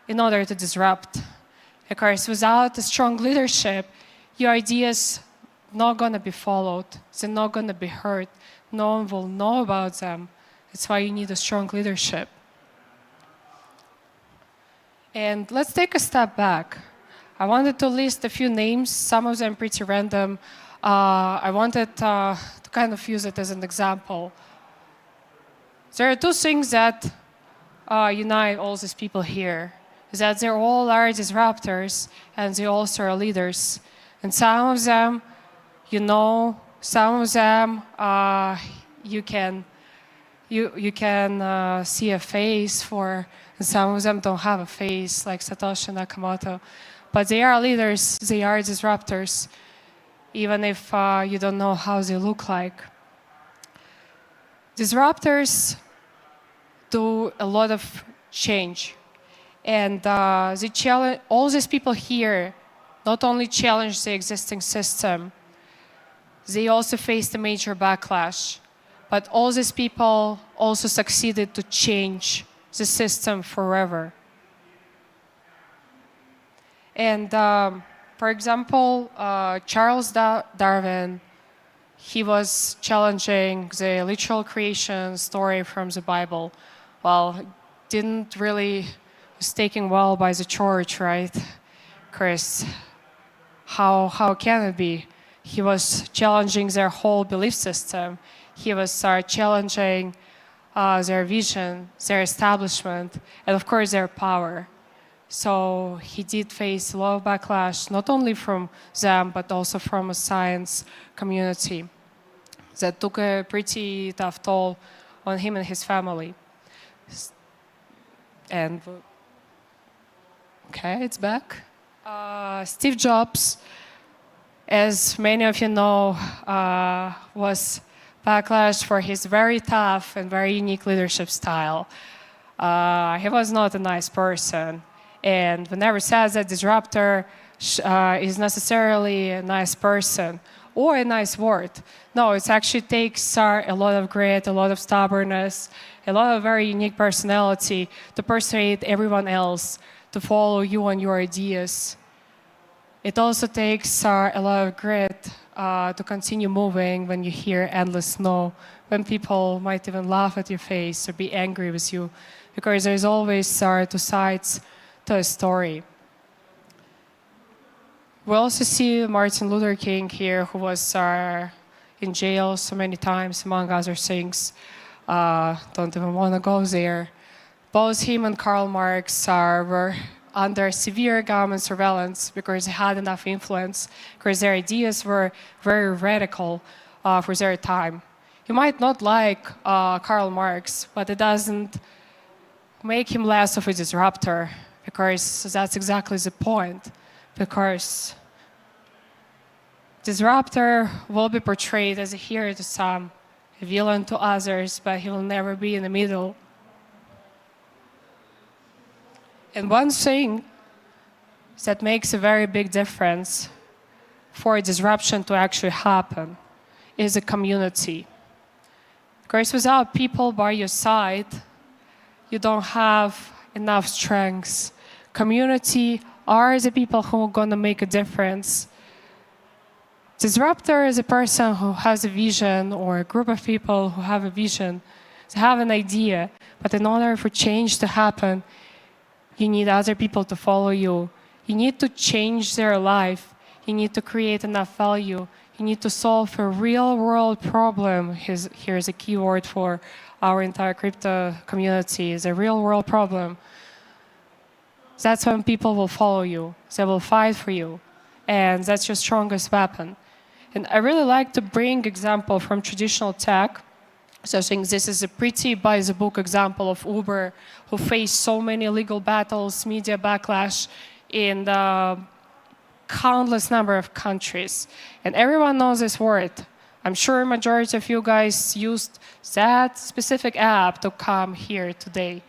in order to disrupt. Because without a strong leadership, your ideas not going to be followed, they're not going to be heard, no one will know about them. That's why you need a strong leadership. And let's take a step back. I wanted to list a few names, some of them pretty random. I wanted to kind of use it as an example. There are two things that unite all these people here, is that they all are disruptors and they also are leaders. And some of them, some of them you can see a face for, and some of them don't have a face, like Satoshi Nakamoto. But they are leaders, they are disruptors, even if you don't know how they look like. Disruptors do a lot of change. And they challenge, all these people here not only challenge the existing system, they also face the major backlash. But all these people also succeeded to change the system forever. And for example, Charles Darwin, he was challenging the literal creation story from the Bible. Well, didn't really was taken well by the church, right, Chris? How can it be? He was challenging their whole belief system. He was challenging their vision, their establishment, and of course their power. So he did face a lot of backlash, not only from them, but also from a science community that took a pretty tough toll on him and his family. And, okay, it's back. Steve Jobs, as many of you know, was backlashed for his very tough and very unique leadership style. He was not a nice person. And whenever says that disruptor is necessarily a nice person or a nice word, no, it actually takes a lot of grit, a lot of stubbornness, a lot of very unique personality to persuade everyone else to follow you and your ideas. It also takes a lot of grit to continue moving when you hear endless no, when people might even laugh at your face or be angry with you, because there's always two sides to a story. We also see Martin Luther King here, who was in jail so many times, among other things. Don't even want to go there. Both him and Karl Marx were under severe government surveillance because they had enough influence, because their ideas were very radical for their time. You might not like Karl Marx, but it doesn't make him less of a disruptor, because that's exactly the point. Because disruptor will be portrayed as a hero to some, a villain to others, but he will never be in the middle. And one thing that makes a very big difference for a disruption to actually happen is a community. Because without people by your side, you don't have enough strengths. Community are the people who are going to make a difference. Disruptor is a person who has a vision, or a group of people who have a vision. They have an idea, but in order for change to happen, you need other people to follow you. You need to change their life. You need to create enough value. You need to solve a real-world problem. Here's a key word for our entire crypto community, is a real-world problem. That's when people will follow you. They will fight for you. And that's your strongest weapon. And I really like to bring example from traditional tech. So I think this is a pretty by-the-book example of Uber, who faced so many legal battles, media backlash in countless number of countries. And everyone knows this word. I'm sure a majority of you guys used that specific app to come here today.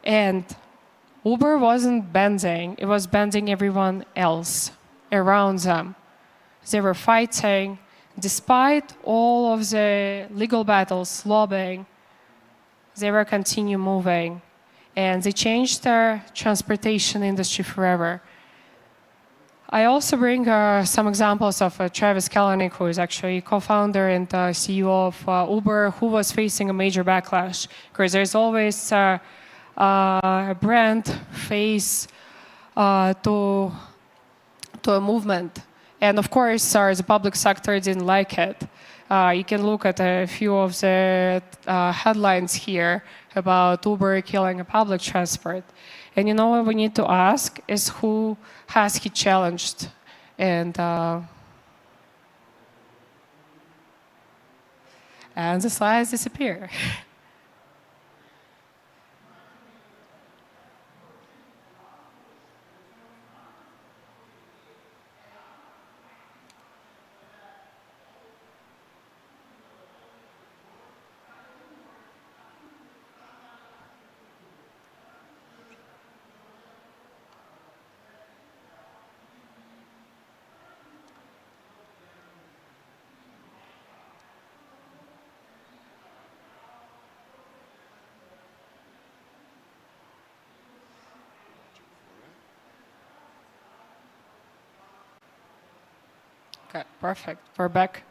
And Uber wasn't bending, it was bending everyone else around them. They were fighting. Despite all of the legal battles, lobbying, they were continue moving. And they changed their transportation industry forever. I also bring some examples of Travis Kalanick, who is actually co-founder and CEO of Uber, who was facing a major backlash. Because there's always a brand face to a movement. And of course, the public sector didn't like it. You can look at a few of the headlines here about Uber killing a public transport. And you know what we need to ask is, who has he challenged? And the slides disappear. Okay, perfect. We're back.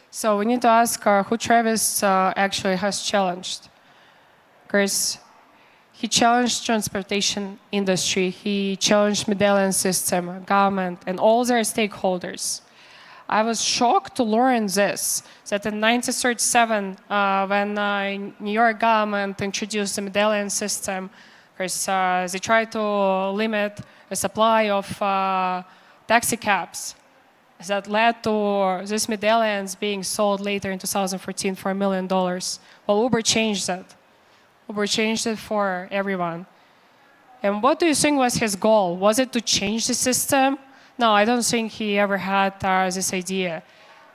So we need to ask who Travis actually has challenged. Because he challenged transportation industry, he challenged medallion system, government, and all their stakeholders. I was shocked to learn this, that in 1937, when New York government introduced the medallion system, because they tried to limit the supply of taxi cabs, that led to these medallions being sold later in 2014 for $1 million. Well, Uber changed that. Uber changed it for everyone. And what do you think was his goal? Was it to change the system? No, I don't think he ever had this idea.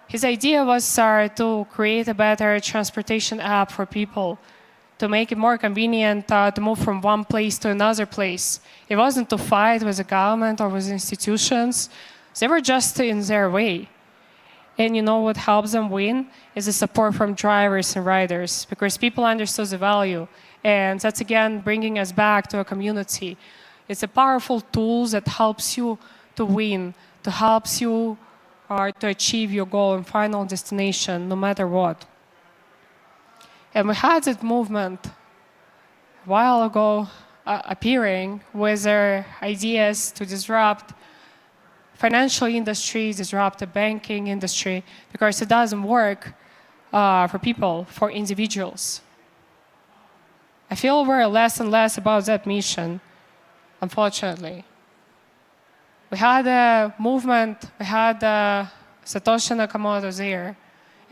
His idea was to create a better transportation app for people, to make it more convenient to move from one place to another place. It wasn't to fight with the government or with institutions. They were just in their way. And you know what helps them win is the support from drivers and riders, because people understood the value. And that's, again, bringing us back to a community. It's a powerful tool that helps you to win, to helps you to achieve your goal and final destination, no matter what. And we had that movement a while ago appearing with their ideas to disrupt financial industry, disrupt the banking industry, because it doesn't work for people, for individuals. I feel we're less and less about that mission, unfortunately. We had a movement, we had Satoshi Nakamoto there.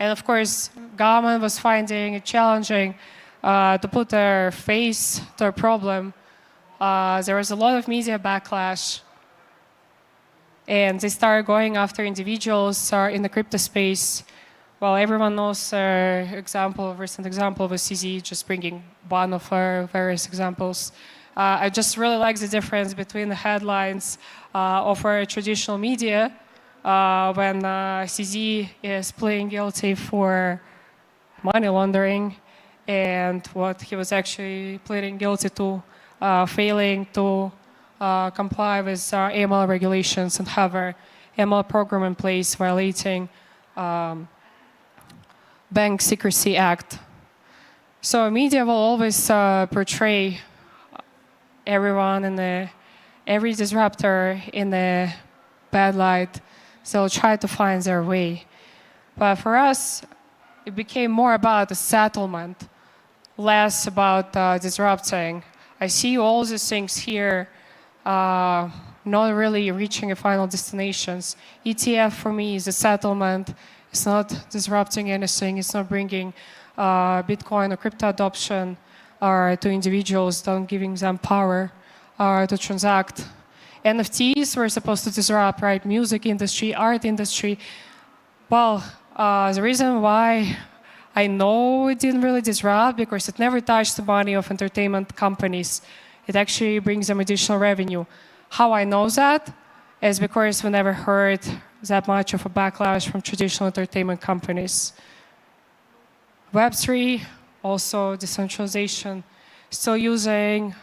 And of course, government was finding it challenging to put their face to a problem. There was a lot of media backlash. And they started going after individuals in the crypto space. Well, everyone knows recent example of a CZ, just bringing one of our various examples. I just really like the difference between the headlines of our traditional media when CZ is pleading guilty for money laundering, and what he was actually pleading guilty to, failing to comply with AML regulations and have our AML program in place, violating Bank Secrecy Act. So media will always portray everyone and every disruptor in a bad light. So they'll try to find their way. But for us, it became more about the settlement, less about disrupting. I see all these things here not really reaching a final destinations. ETF for me is a settlement. It's not disrupting anything. It's not bringing Bitcoin or crypto adoption to individuals, not giving them power to transact. NFTs were supposed to disrupt, right? Music industry, art industry. Well, the reason why I know it didn't really disrupt, because it never touched the money of entertainment companies. It actually brings them additional revenue. How I know that is because we never heard that much of a backlash from traditional entertainment companies. Web3, also decentralization, still using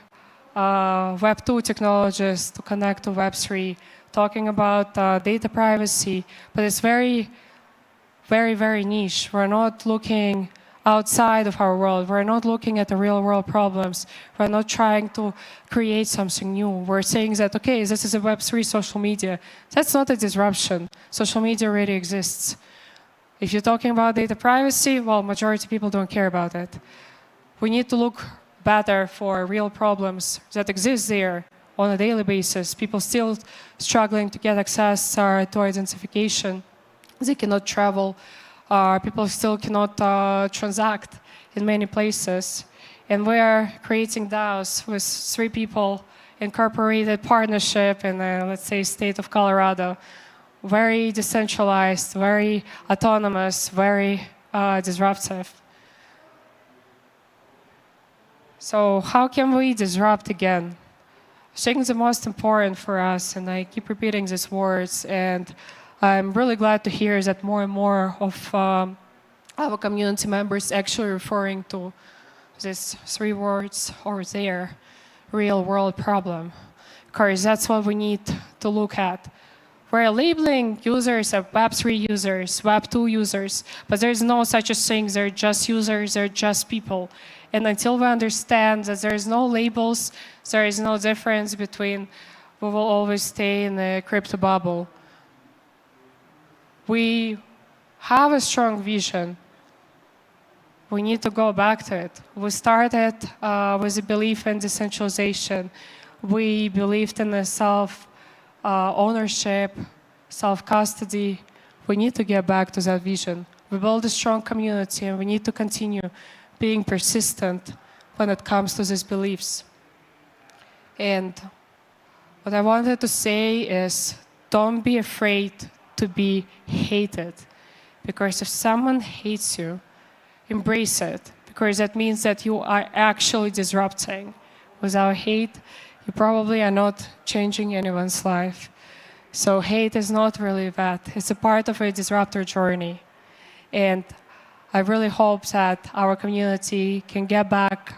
Web2 technologies to connect to Web3, talking about data privacy, but it's very, very, very niche. We're not looking outside of our world. We're not looking at the real world problems. We're not trying to create something new. We're saying that, okay, this is a Web3 social media. That's not a disruption. Social media already exists. If you're talking about data privacy, well, majority of people don't care about it. We need to look better for real problems that exist there on a daily basis. People still struggling to get access to identification. They cannot travel. People still cannot transact in many places. And we are creating DAOs with 3 people, incorporated partnership in the, let's say, state of Colorado. Very decentralized, very autonomous, very disruptive. So how can we disrupt again? I think the most important for us, and I keep repeating these words, and I'm really glad to hear that more and more of our community members actually referring to these 3 words or their real world problem, because that's what we need to look at. we're labeling users as Web3 users, Web2 users, but there's no such a thing. They're just users, they're just people. And until we understand that there's no labels, there is no difference between, we will always stay in the crypto bubble. We have a strong vision. We need to go back to it. We started with a belief in decentralization. We believed in the self-ownership, self-custody. We need to get back to that vision. We built a strong community, and we need to continue being persistent when it comes to these beliefs. And what I wanted to say is, don't be afraid to be hated. Because if someone hates you, embrace it, because that means that you are actually disrupting. Without hate, you probably are not changing anyone's life. So hate is not really bad. It's a part of a disruptor journey. And I really hope that our community can get back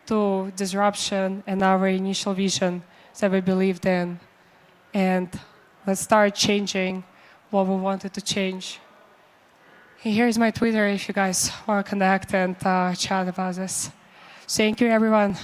to disruption and our initial vision that we believed in. And let's start changing what we wanted to change. Here's my Twitter if you guys want to connect and chat about this. Thank you, everyone.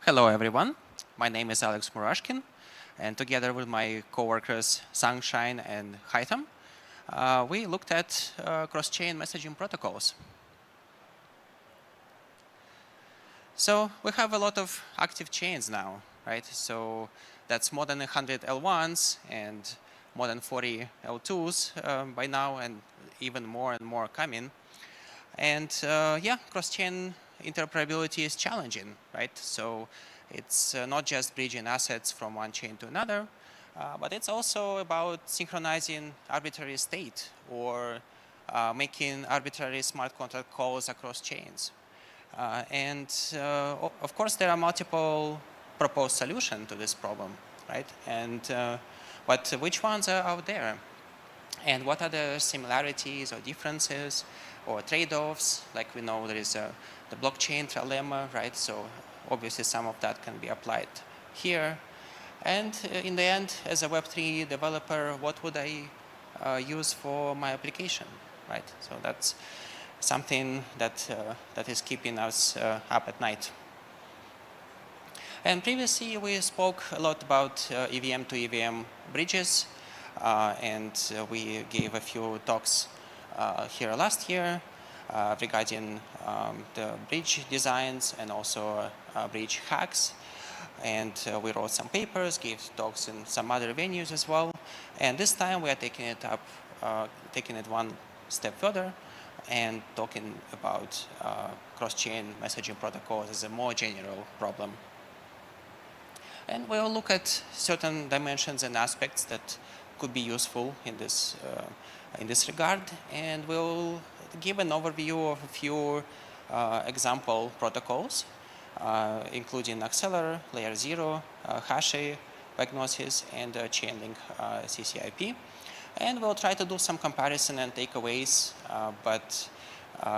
Hello, everyone. My name is Alex Murashkin, and together with my coworkers Sunshine and Haitham, we looked at cross-chain messaging protocols. So we have a lot of active chains now, right? So that's more than 100 L1s and more than 40 L2s by now, and even more and more coming. And yeah, cross-chain interoperability is challenging, right? So it's not just bridging assets from one chain to another, but it's also about synchronizing arbitrary state or making arbitrary smart contract calls across chains. And of course, there are multiple proposed solutions to this problem, right? And but which ones are out there? And what are the similarities or differences or trade-offs? Like we know there is the blockchain trilemma, right? So obviously some of that can be applied here. And in the end, as a Web3 developer, what would I use for my application, right? So that's something that, that is keeping us up at night. And previously we spoke a lot about EVM to EVM bridges. And we gave a few talks here last year regarding the bridge designs and also bridge hacks. And we wrote some papers, gave talks in some other venues as well. And this time we are taking it up, taking it one step further and talking about cross-chain messaging protocols as a more general problem. And we'll look at certain dimensions and aspects that could be useful in this regard, and we'll give an overview of a few example protocols, including Acceler, Layer 0, Hashi, Bagnosis, and Chainlink CCIP. And we'll try to do some comparison and takeaways, but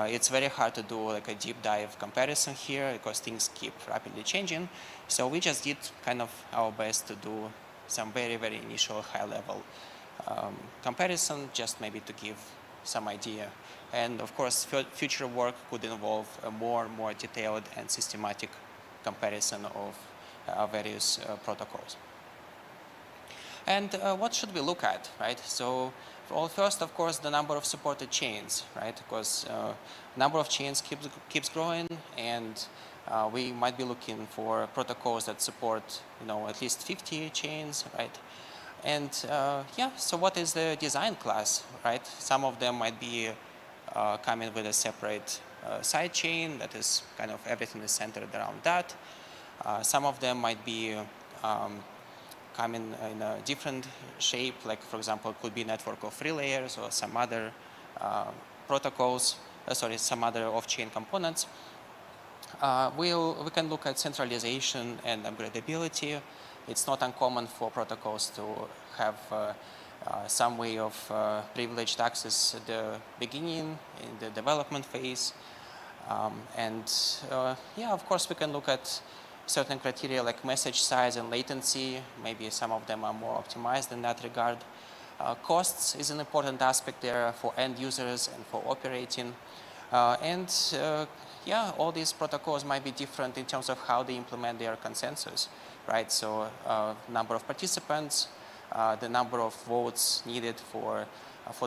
it's very hard to do like a deep dive comparison here because things keep rapidly changing. So we just did kind of our best to do some very, very initial high-level comparison, just maybe to give some idea. And of course, future work could involve a more and more detailed and systematic comparison of various protocols. And what should we look at, right? So first, of course, the number of supported chains, right? Because number of chains keeps growing, and we might be looking for protocols that support, at least 50 chains, right? And yeah, so what is the design class, right? Some of them might be coming with a separate side chain that is kind of everything is centered around that. Some of them might be coming in a different shape, like for example, it could be a network of free layers or some other protocols, some other off-chain components. We can look at centralization and upgradability. It's not uncommon for protocols to have some way of privileged access at the beginning, in the development phase. Yeah, of course, we can look at certain criteria like message size and latency. Maybe some of them are more optimized in that regard. Costs is an important aspect there for end users and for operating. Yeah, all these protocols might be different in terms of how they implement their consensus, right? So number of participants, the number of votes needed for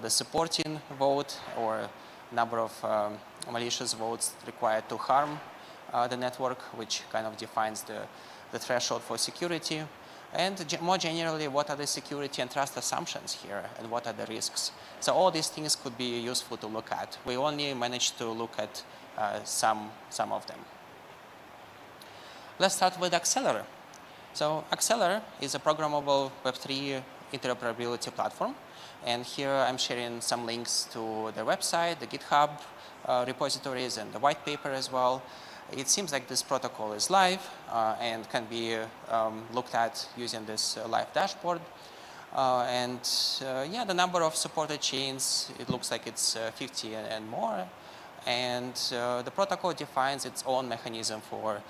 the supporting vote, or number of malicious votes required to harm the network, which kind of defines the threshold for security. And more generally, what are the security and trust assumptions here, and what are the risks? So all these things could be useful to look at. We only managed to look at some of them. Let's start with Acceler. So Acceler is a programmable Web3 interoperability platform. And here I'm sharing some links to their website, the GitHub repositories, and the white paper as well. It seems like this protocol is live and can be looked at using this live dashboard. Yeah, the number of supported chains, it looks like it's 50 and more. And the protocol defines its own mechanism for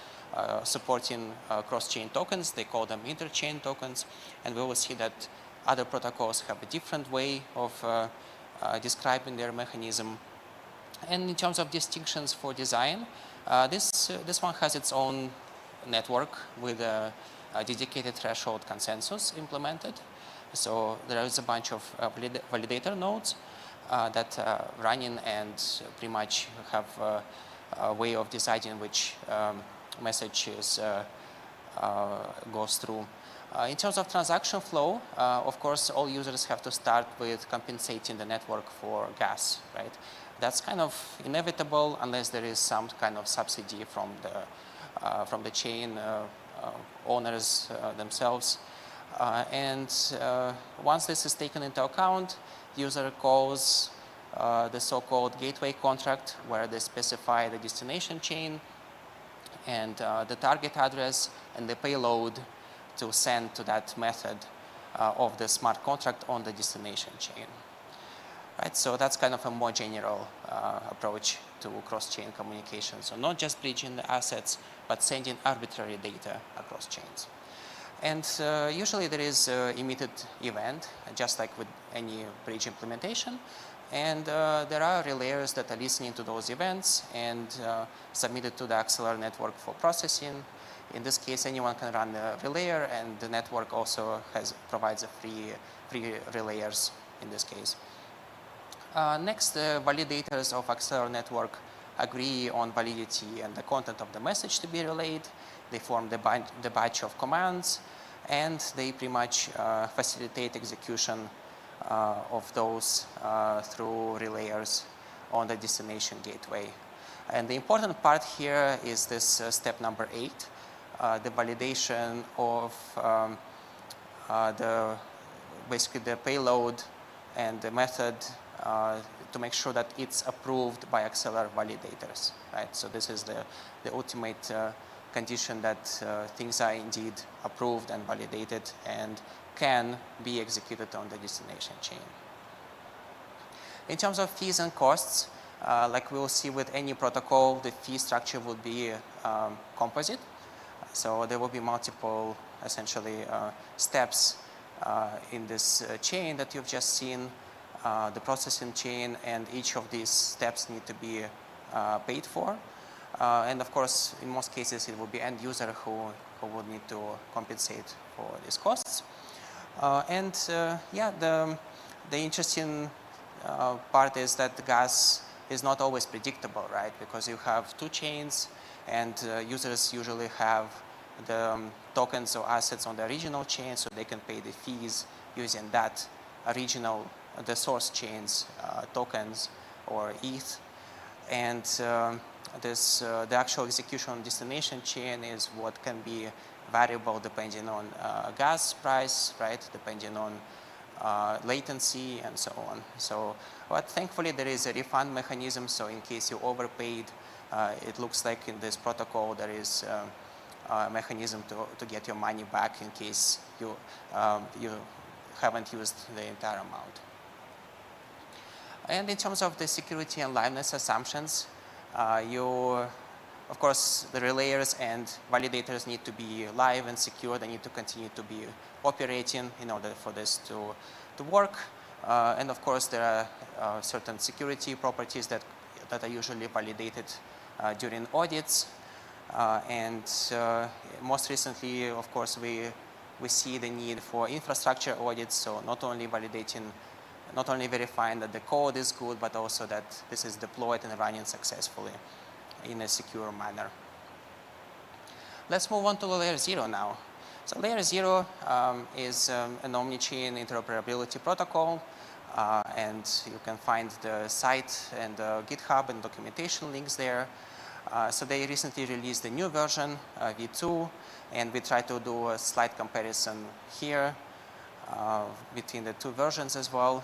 supporting cross-chain tokens. They call them interchain tokens. And we will see that other protocols have a different way of describing their mechanism. And in terms of distinctions for design, this one has its own network with a dedicated threshold consensus implemented. So there is a bunch of validator nodes that running and pretty much have a way of deciding which message goes through. In terms of transaction flow, of course, all users have to start with compensating the network for gas, right? That's kind of inevitable unless there is some kind of subsidy from the chain owners themselves. Once this is taken into account, the user calls the so-called gateway contract, where they specify the destination chain and the target address and the payload to send to that method of the smart contract on the destination chain. Right, so that's kind of a more general approach to cross-chain communication. So not just bridging the assets, but sending arbitrary data across chains. And usually there is an emitted event, just like with any bridge implementation. And there are relayers that are listening to those events and submitted to the Acceler network for processing. In this case, anyone can run the relayer, and the network also provides a free relayers in this case. Next, the validators of Acceler network agree on validity and the content of the message to be relayed. They form the batch of commands, and they pretty much facilitate execution of those through relayers on the destination gateway. And the important part here is this step number 8, the validation of basically the payload and the method to make sure that it's approved by Acceler validators, right? So this is the ultimate condition that things are indeed approved and validated and can be executed on the destination chain. In terms of fees and costs, like we'll see with any protocol, the fee structure will be composite. So there will be multiple, essentially, steps in this chain that you've just seen, the processing chain, and each of these steps need to be paid for. And of course, in most cases, it will be end user who would need to compensate for these costs. Yeah, the interesting part is that the gas is not always predictable, right? Because you have two chains, and users usually have the tokens or assets on the original chain, so they can pay the fees using that original, the source chain's tokens or ETH. And the actual execution on destination chain is what can be variable depending on gas price, right? Depending on latency and so on. So, but thankfully there is a refund mechanism. So in case you overpaid, it looks like in this protocol there is a mechanism to get your money back in case you haven't used the entire amount. And in terms of the security and liveness assumptions, of course, the relayers and validators need to be live and secure. They need to continue to be operating in order for this to work. And of course, there are certain security properties that are usually validated during audits. And most recently, of course, we see the need for infrastructure audits. So not only verifying that the code is good, but also that this is deployed and running successfully in a secure manner. Let's move on to layer 0 now. So layer 0 is an omni-chain interoperability protocol, and you can find the site and the GitHub and documentation links there. So they recently released a new version, V2, and we try to do a slight comparison here between the two versions as well.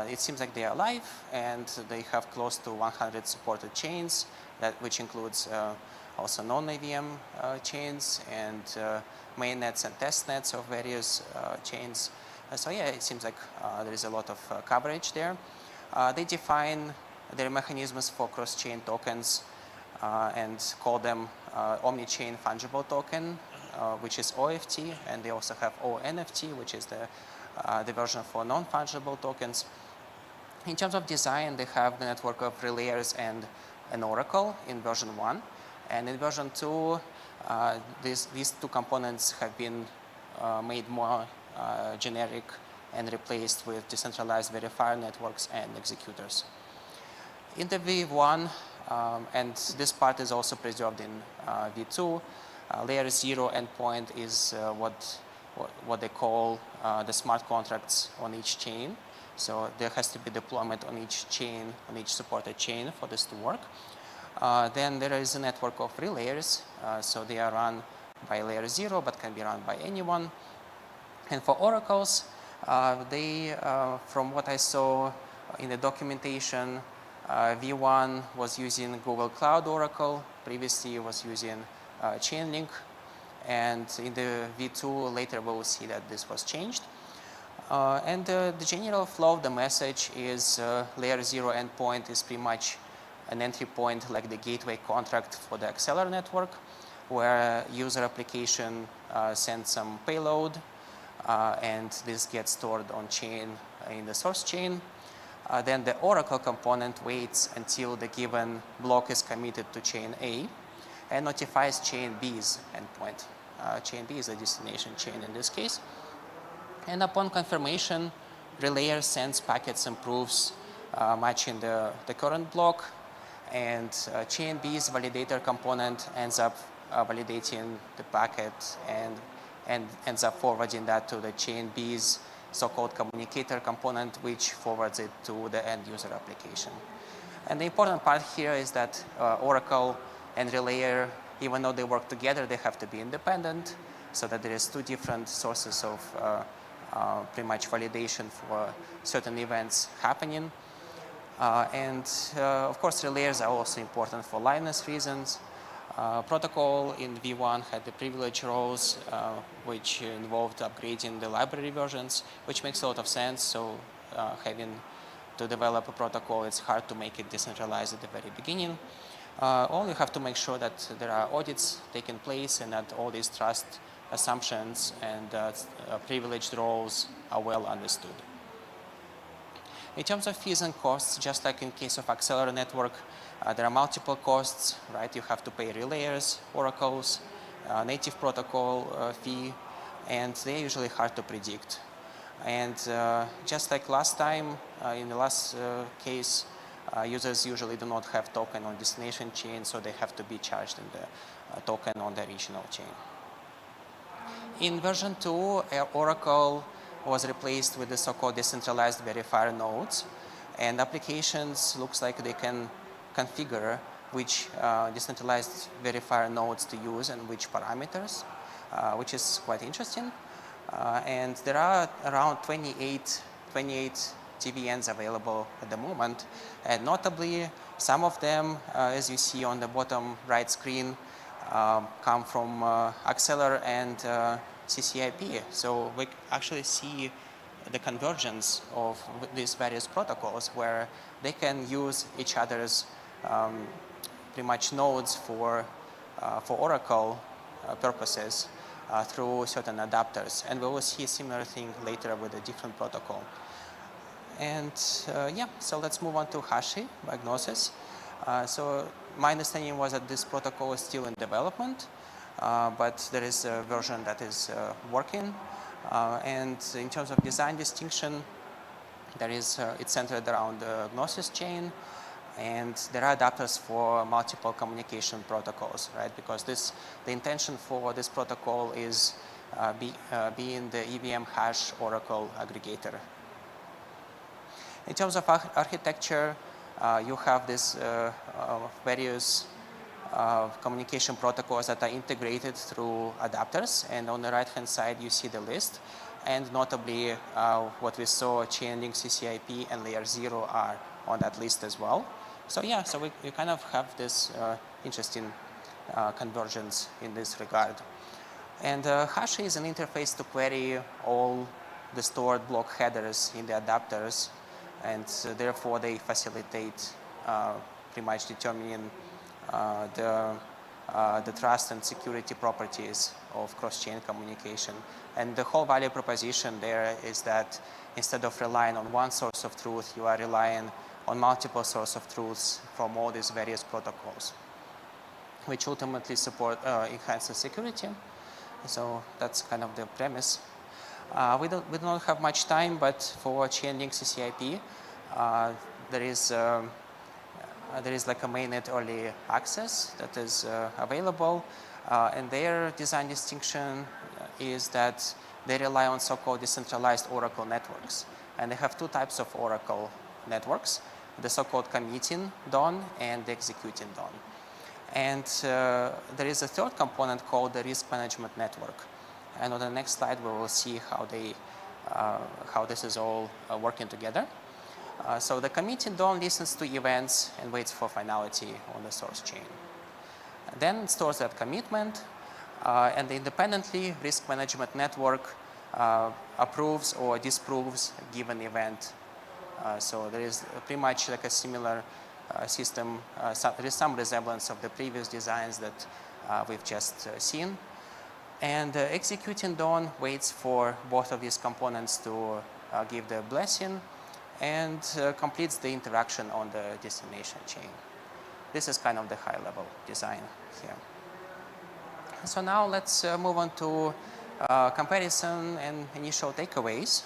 It seems like they are live, and they have close to 100 supported chains, which includes also non-AVM chains and mainnets and testnets of various chains. So yeah, it seems like there is a lot of coverage there. They define their mechanisms for cross-chain tokens and call them omni-chain fungible token, which is OFT, and they also have ONFT, which is the version for non-fungible tokens. In terms of design, they have the network of relayers and an oracle in version 1. And in version 2, These two components have been made more generic and replaced with decentralized verifier networks and executors. In the V1, and this part is also preserved in V2, layer 0 endpoint is what they call the smart contracts on each chain. So there has to be deployment on each chain, on each supported chain for this to work. Then there is a network of relayers. So they are run by layer 0, but can be run by anyone. And for oracles, from what I saw in the documentation, V1 was using Google Cloud Oracle. Previously, it was using Chainlink. And in the V2, later we will see that this was changed. And the general flow of the message is layer 0 endpoint is pretty much an entry point like the gateway contract for the Acceler network, where user application sends some payload, and this gets stored on chain in the source chain. Then the Oracle component waits until the given block is committed to chain A and notifies chain B's endpoint. Chain B is the destination chain in this case. And upon confirmation, relayer sends packets and proofs matching the current block, and chain B's validator component ends up validating the packet and ends up forwarding that to the chain B's so-called communicator component, which forwards it to the end user application. And the important part here is that Oracle and relayer, even though they work together, they have to be independent, so that there is two different sources of pretty much validation for certain events happening. Of course, relayers are also important for liveness reasons. Protocol in V1 had the privilege rows, which involved upgrading the library versions, which makes a lot of sense. So having to develop a protocol, it's hard to make it decentralized at the very beginning. All you have to make sure that there are audits taking place and that all these trust assumptions and privileged roles are well understood. In terms of fees and costs, just like in case of Acceler network, there are multiple costs, right? You have to pay relayers, oracles, native protocol fee, and they're usually hard to predict. And just like last time, in the last case, users usually do not have token on destination chain, so they have to be charged in the token on the original chain. In version 2, Oracle was replaced with the so-called decentralized verifier nodes, and applications looks like they can configure which decentralized verifier nodes to use and which parameters, which is quite interesting. And there are around 28 TVNs available at the moment, and notably some of them, as you see on the bottom right screen, come from Acceler and CCIP. So we actually see the convergence of these various protocols where they can use each other's pretty much nodes for Oracle purposes through certain adapters. And we will see a similar thing later with a different protocol. And yeah, so let's move on to Hashi by Gnosis. So my understanding was that this protocol is still in development, but there is a version that is working. And in terms of design distinction, there is it's centered around the Gnosis chain, and there are adapters for multiple communication protocols, right? Because the intention for this protocol is being the EVM hash Oracle aggregator. In terms of architecture, you have this various communication protocols that are integrated through adapters, and on the right-hand side you see the list, and notably what we saw, Chainlink, CCIP, and Layer 0 are on that list as well. So yeah, so we kind of have this interesting convergence in this regard. And Hashi is an interface to query all the stored block headers in the adapters, and therefore they facilitate pretty much determining the trust and security properties of cross-chain communication. And the whole value proposition there is that instead of relying on one source of truth, you are relying on multiple sources of truths from all these various protocols. which ultimately enhances security. So that's kind of the premise. We do not have much time, but for Chainlink CCIP, there is like a mainnet early access that is available, and their design distinction is that they rely on so-called decentralized Oracle networks, and they have two types of Oracle networks: the so-called committing DON and the executing DON. And there is a third component called the risk management network. And on the next slide, we will see how this is all working together. So the committing DON listens to events and waits for finality on the source chain. Then it stores that commitment, and independently, risk management network approves or disapproves a given event. So there is pretty much like a similar system. There is some resemblance of the previous designs that we've just seen. And executing DON waits for both of these components to give the blessing and completes the interaction on the destination chain. This is kind of the high-level design here. So now let's move on to comparison and initial takeaways.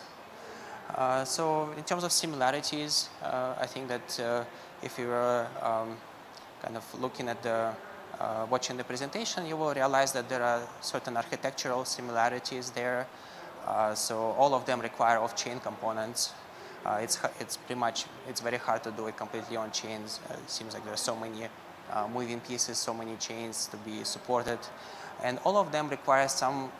So in terms of similarities, I think that if you are kind of looking at watching the presentation, you will realize that there are certain architectural similarities there. So all of them require off-chain components. It's very hard to do it completely on chains. It seems like there are so many moving pieces, so many chains to be supported, and all of them require some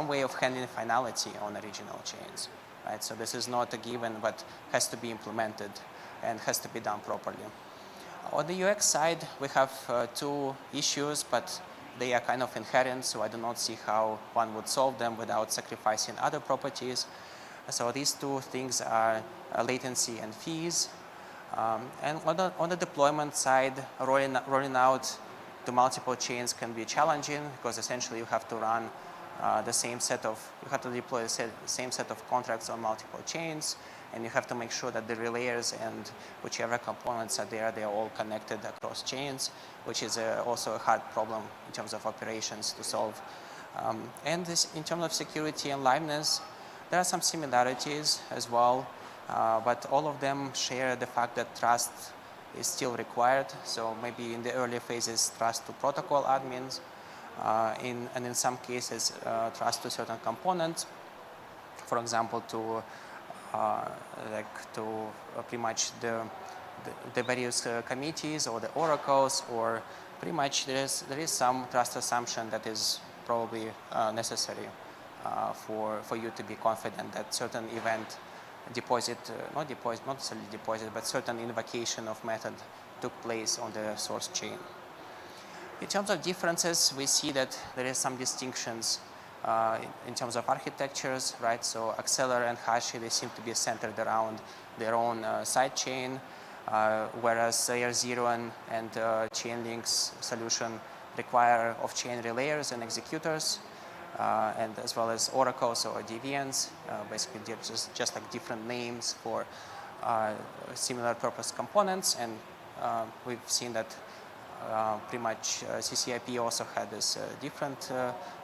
way of handling finality on original chains. Right? So this is not a given, but has to be implemented and has to be done properly. On the UX side, we have two issues, but they are kind of inherent, so I do not see how one would solve them without sacrificing other properties. So these two things are latency and fees. And on the deployment side, rolling out to multiple chains can be challenging because essentially you have to run deploy the same set of contracts on multiple chains, and you have to make sure that the relayers and whichever components are there, they are all connected across chains, which is also a hard problem in terms of operations to solve. And in terms of security and liveness, there are some similarities as well, but all of them share the fact that trust is still required. So maybe in the early phases, trust to protocol admins, and in some cases, trust to certain components. For example, to pretty much the various committees or the oracles, or pretty much there is some trust assumption that is probably necessary for you to be confident that certain event not necessarily deposit, but certain invocation of method took place on the source chain. In terms of differences, we see that there is some distinctions in terms of architectures, right? So Acceler and Hashi, they seem to be centered around their own side chain, whereas Layer 0 and Chainlink's solution require off-chain relayers and executors, and as well as oracles or DVNs. Basically, they're just like different names for similar purpose components, and we've seen that pretty much CCIP also had this different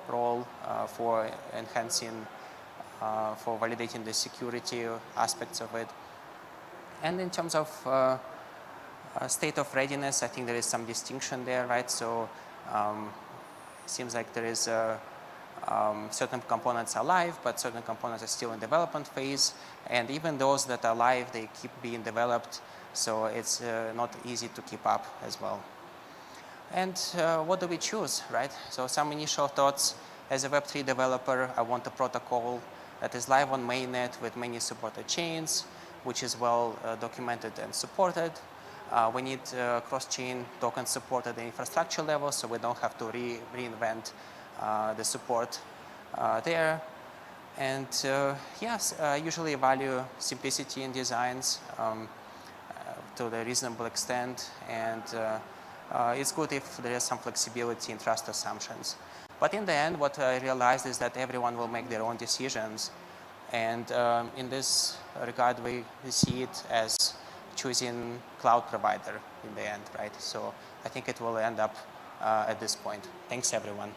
role for enhancing, for validating the security aspects of it. And in terms of state of readiness, I think there is some distinction there, right? So it seems like there is certain components are live, but certain components are still in development phase. And even those that are live, they keep being developed. So it's not easy to keep up as well. And what do we choose, right? So some initial thoughts. As a Web3 developer, I want a protocol that is live on mainnet with many supported chains, which is well documented and supported. We need cross-chain tokens supported at the infrastructure level, so we don't have to reinvent the support there. And yes, I usually value simplicity in designs to the reasonable extent, and it's good if there is some flexibility in trust assumptions. But in the end, what I realized is that everyone will make their own decisions. And in this regard, we see it as choosing cloud provider in the end, right? So I think it will end up at this point. Thanks, everyone.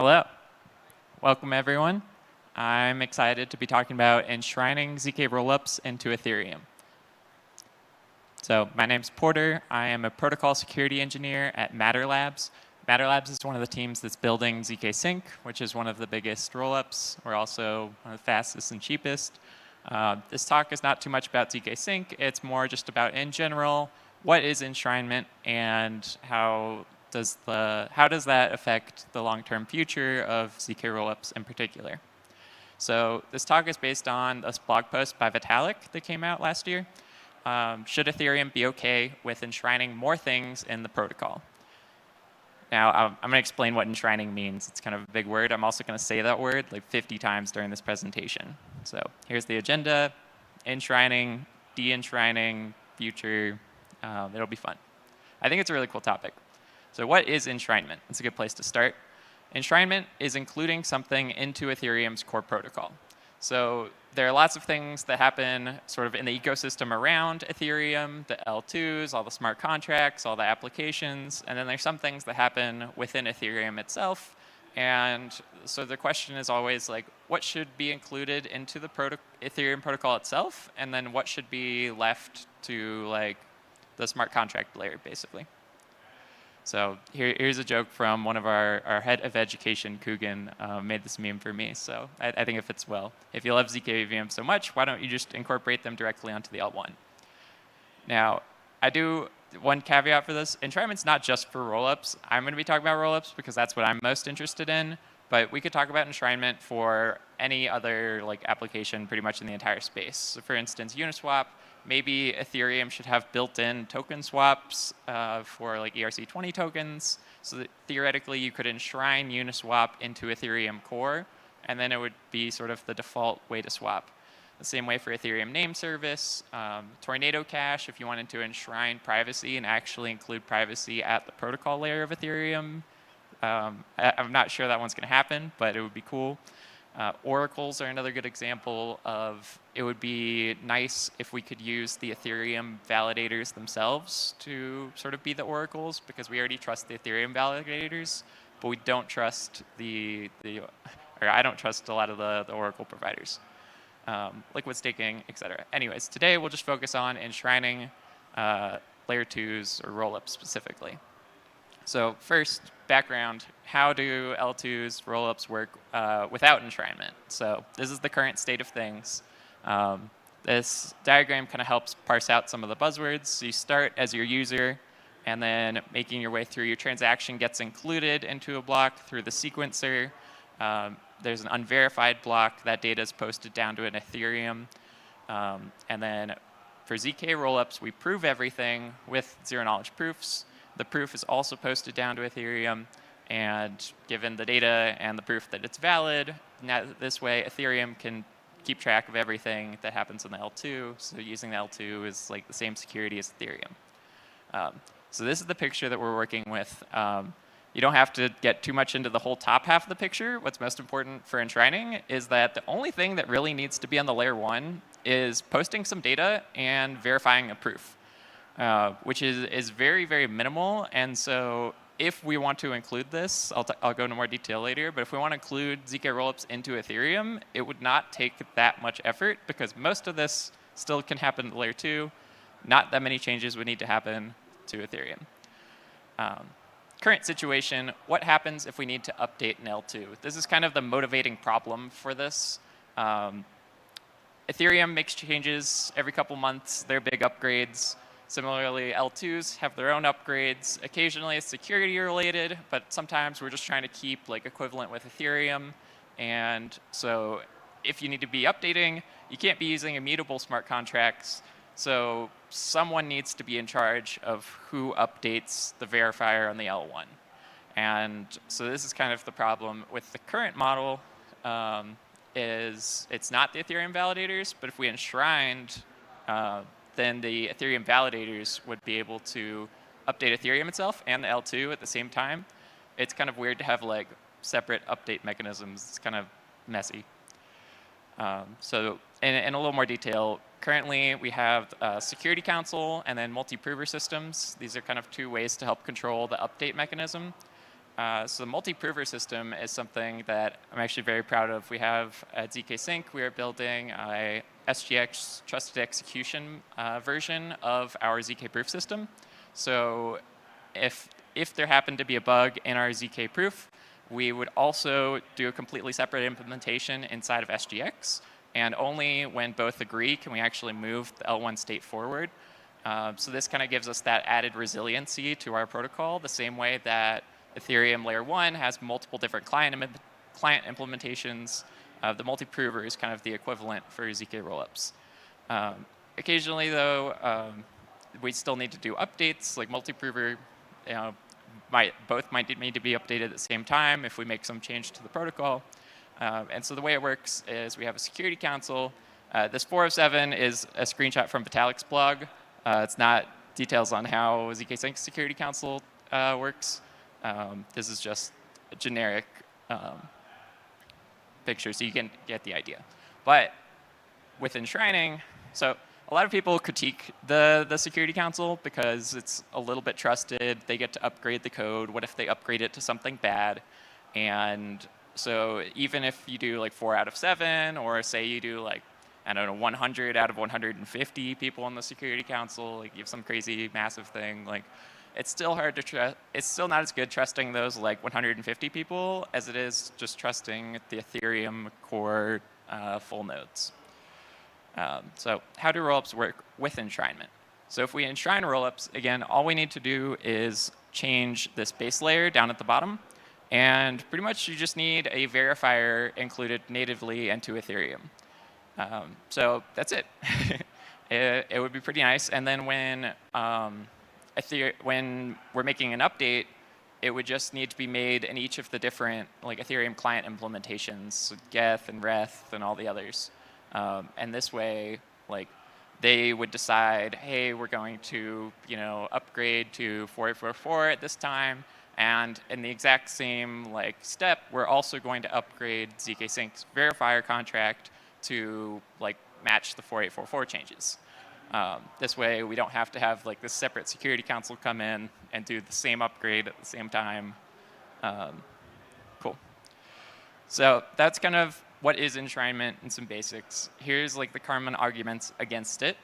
Hello. Welcome, everyone. I'm excited to be talking about enshrining ZK rollups into Ethereum. So my name's Porter. I am a protocol security engineer at Matter Labs. Matter Labs is one of the teams that's building ZK Sync, which is one of the biggest rollups. We're also one of the fastest and cheapest. This talk is not too much about ZK Sync. It's more just about, in general, what is enshrinement and how does that affect the long-term future of ZK rollups in particular. So this talk is based on this blog post by Vitalik that came out last year. Should Ethereum be okay with enshrining more things in the protocol? Now, I'm going to explain what enshrining means. It's kind of a big word. I'm also going to say that word like 50 times during this presentation. So here's the agenda: enshrining, de-enshrining, future. It'll be fun. I think it's a really cool topic. So what is enshrinement? It's a good place to start. Enshrinement is including something into Ethereum's core protocol. So there are lots of things that happen sort of in the ecosystem around Ethereum, the L2s, all the smart contracts, all the applications, and then there's some things that happen within Ethereum itself. And so the question is always like, what should be included into the Ethereum protocol itself, and then what should be left to like the smart contract layer, basically. So here's a joke from one of our head of education, Coogan, made this meme for me, so I think it fits well. If you love ZK EVM so much, why don't you just incorporate them directly onto the L1? Now, I do one caveat for this. Enshrinement's not just for rollups. I'm going to be talking about rollups because that's what I'm most interested in, but we could talk about enshrinement for any other like application pretty much in the entire space. So for instance, Uniswap. Maybe Ethereum should have built-in token swaps for like ERC20 tokens, so that theoretically you could enshrine Uniswap into Ethereum core, and then it would be sort of the default way to swap. The same way for Ethereum name service, Tornado Cash, if you wanted to enshrine privacy and actually include privacy at the protocol layer of Ethereum. I'm not sure that one's going to happen, but it would be cool. Oracles are another good example of, it would be nice if we could use the Ethereum validators themselves to sort of be the oracles, because we already trust the Ethereum validators, but we don't trust or I don't trust a lot of the oracle providers, liquid staking, etc. Anyways, today we'll just focus on enshrining layer 2s or rollups specifically. So first, background, how do L2s, rollups work without enshrinement? So this is the current state of things. This diagram kind of helps parse out some of the buzzwords. So you start as your user, and then making your way through your transaction gets included into a block through the sequencer. There's an unverified block. That data is posted down to an Ethereum. And then for ZK rollups, we prove everything with zero-knowledge proofs. The proof is also posted down to Ethereum, and given the data and the proof that it's valid, now this way Ethereum can keep track of everything that happens in the L2. So using the L2 is like the same security as Ethereum. So this is the picture that we're working with. You don't have to get too much into the whole top half of the picture. What's most important for enshrining is that the only thing that really needs to be on the layer 1 is posting some data and verifying a proof. Which is very, very minimal. And so if we want to include this, I'll go into more detail later, but if we want to include ZK rollups into Ethereum, it would not take that much effort, because most of this still can happen at layer 2. Not that many changes would need to happen to Ethereum. Current situation, what happens if we need to update an L2? This is kind of the motivating problem for this. Ethereum makes changes every couple months. They're big upgrades. Similarly, L2s have their own upgrades. Occasionally it's security related, but sometimes we're just trying to keep like equivalent with Ethereum. And so if you need to be updating, you can't be using immutable smart contracts. So someone needs to be in charge of who updates the verifier on the L1. And so this is kind of the problem with the current model, is it's not the Ethereum validators, but if we enshrined, then the Ethereum validators would be able to update Ethereum itself and the L2 at the same time. It's kind of weird to have like separate update mechanisms. It's kind of messy. So in a little more detail, currently we have Security Council and then multi-prover systems. These are kind of two ways to help control the update mechanism. So the multi-prover system is something that I'm actually very proud of. We have at ZK Sync, we are building a SGX trusted execution version of our ZK proof system. So if there happened to be a bug in our ZK proof, we would also do a completely separate implementation inside of SGX. And only when both agree can we actually move the L1 state forward. So this kind of gives us that added resiliency to our protocol, the same way that Ethereum Layer 1 has multiple different client implementations. The multi-prover is kind of the equivalent for ZK rollups. Occasionally, though, we still need to do updates, like multi-prover. Both might need to be updated at the same time if we make some change to the protocol. And so the way it works is we have a security council. This 407 is a screenshot from Vitalik's blog. It's not details on how ZK Sync security council works. This is just a generic picture, so you can get the idea. But with enshrining, so a lot of people critique the security council because it's a little bit trusted. They get to upgrade the code. What if they upgrade it to something bad? And so even if you do like 4 out of 7, or say you do like, I don't know, 100 out of 150 people in the security council, like you have some crazy massive thing, like it's still hard to trust. It's still not as good trusting those like 150 people as it is just trusting the Ethereum core full nodes. So how do rollups work with enshrinement? So if we enshrine rollups, again, all we need to do is change this base layer down at the bottom. And pretty much you just need a verifier included natively into Ethereum. So that's it. It would be pretty nice. And then when we're making an update, it would just need to be made in each of the different like Ethereum client implementations, so Geth and Reth and all the others. And this way, like they would decide, hey, we're going to upgrade to 4844 at this time. And in the exact same like step, we're also going to upgrade ZK Sync's verifier contract to like match the 4844 changes. This way, we don't have to have like this separate security council come in and do the same upgrade at the same time. Cool. So that's kind of what is enshrinement and some basics. Here's like the common arguments against it.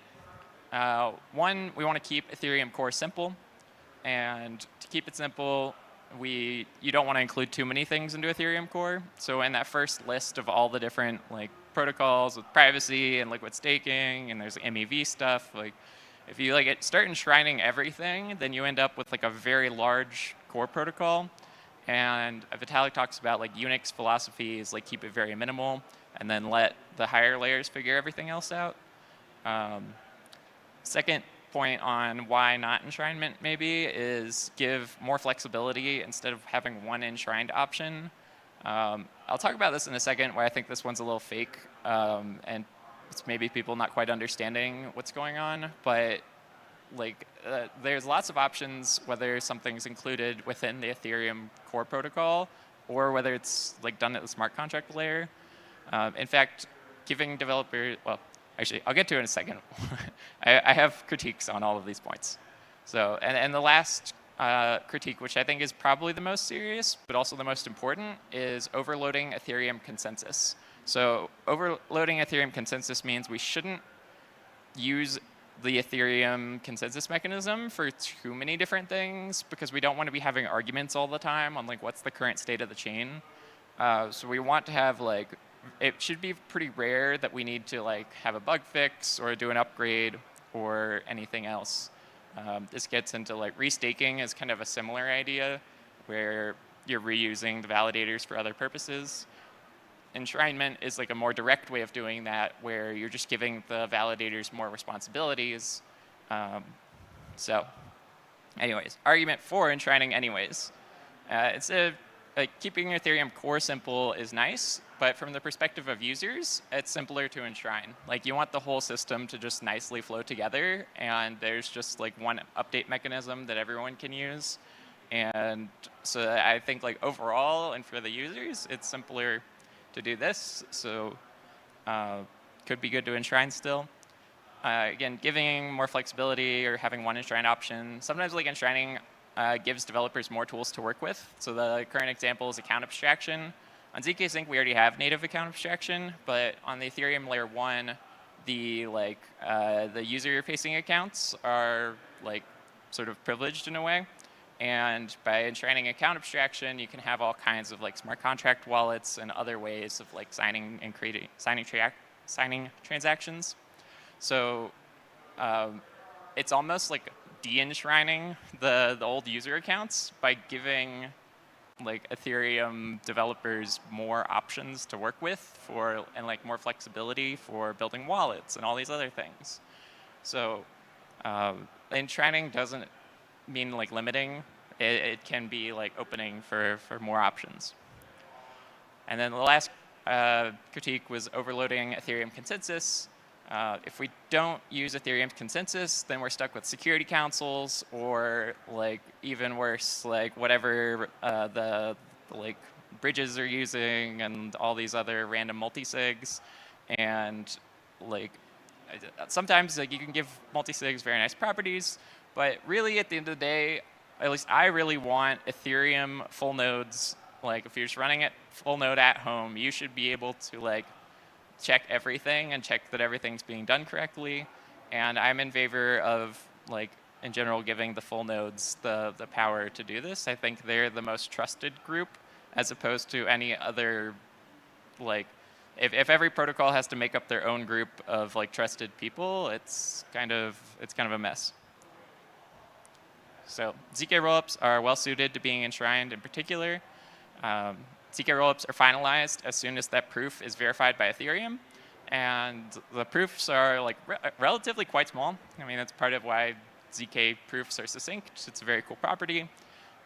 One, we want to keep Ethereum core simple. And to keep it simple, you don't want to include too many things into Ethereum core. So in that first list of all the different like protocols with privacy and liquid staking, and there's MEV stuff, like if you like start enshrining everything, then you end up with like a very large core protocol. And Vitalik talks about like Unix philosophy is like keep it very minimal and then let the higher layers figure everything else out. Second point on why not enshrinement maybe is give more flexibility instead of having one enshrined option. I'll talk about this in a second, why I think this one's a little fake, and it's maybe people not quite understanding what's going on, but like there's lots of options whether something's included within the Ethereum core protocol or whether it's like done at the smart contract layer. In fact, giving developers, well, actually, I'll get to it in a second. I have critiques on all of these points. So, and the last critique, which I think is probably the most serious, but also the most important, is overloading Ethereum consensus. So overloading Ethereum consensus means we shouldn't use the Ethereum consensus mechanism for too many different things because we don't want to be having arguments all the time on like what's the current state of the chain. So we want to have like, it should be pretty rare that we need to like have a bug fix or do an upgrade or anything else. This gets into like restaking is kind of a similar idea where you're reusing the validators for other purposes. Enshrinement is like a more direct way of doing that where you're just giving the validators more responsibilities. So anyways, argument for enshrining anyways. Keeping Ethereum core simple is nice, but from the perspective of users, it's simpler to enshrine. Like you want the whole system to just nicely flow together, and there's just like one update mechanism that everyone can use. And so I think like overall and for the users, it's simpler to do this. So could be good to enshrine still. Again, giving more flexibility or having one enshrine option. Sometimes like enshrining gives developers more tools to work with. So the current example is account abstraction. On ZK Sync, we already have native account abstraction, but on the Ethereum layer 1, the user-facing accounts are like sort of privileged in a way. And by enshrining account abstraction, you can have all kinds of like smart contract wallets and other ways of like signing and creating signing transactions. So it's almost like de-enshrining the old user accounts by giving like Ethereum developers more options to work with and like more flexibility for building wallets and all these other things. So enshrining doesn't mean like limiting. It can be like opening for more options. And then the last critique was overloading Ethereum consensus. If we don't use Ethereum consensus, then we're stuck with security councils, or like even worse, like whatever the like bridges are using and all these other random multisigs. And like sometimes like you can give multisigs very nice properties, but really at the end of the day, at least I really want Ethereum full nodes. Like if you're just running it full node at home, you should be able to like check everything and check that everything's being done correctly. And I'm in favor of like in general giving the full nodes the power to do this. I think they're the most trusted group as opposed to any other like if every protocol has to make up their own group of like trusted people, it's kind of a mess. So ZK rollups are well suited to being enshrined in particular. ZK rollups are finalized as soon as that proof is verified by Ethereum. And the proofs are like relatively quite small. I mean, that's part of why ZK proofs are succinct. It's a very cool property.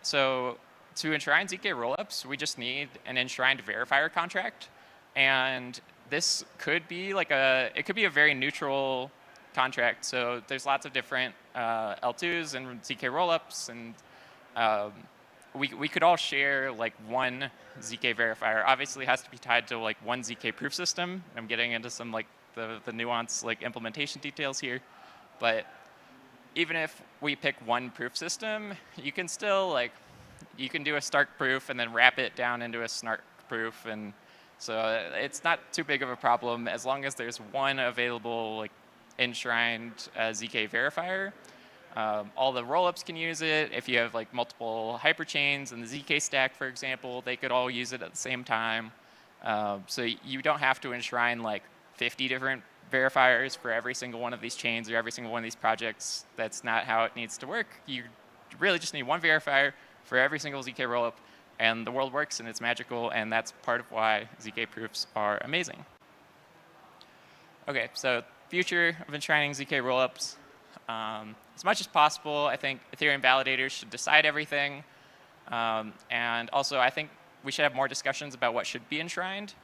So to enshrine ZK rollups, we just need an enshrined verifier contract. And this could be like it could be a very neutral contract. So there's lots of different L2s and ZK rollups, and we could all share like one ZK verifier. Obviously, it has to be tied to like one ZK proof system. I'm getting into some like the nuanced like implementation details here, but even if we pick one proof system, you can still like you can do a Stark proof and then wrap it down into a Snark proof, and so it's not too big of a problem as long as there's one available like enshrined ZK verifier. All the rollups can use it. If you have like multiple hyperchains in the ZK stack, for example, they could all use it at the same time. So you don't have to enshrine like 50 different verifiers for every single one of these chains or every single one of these projects. That's not how it needs to work. You really just need one verifier for every single ZK rollup, and the world works and it's magical, and that's part of why ZK proofs are amazing. Okay, so future of enshrining ZK rollups. As much as possible, I think Ethereum validators should decide everything. And also, I think we should have more discussions about what should be enshrined.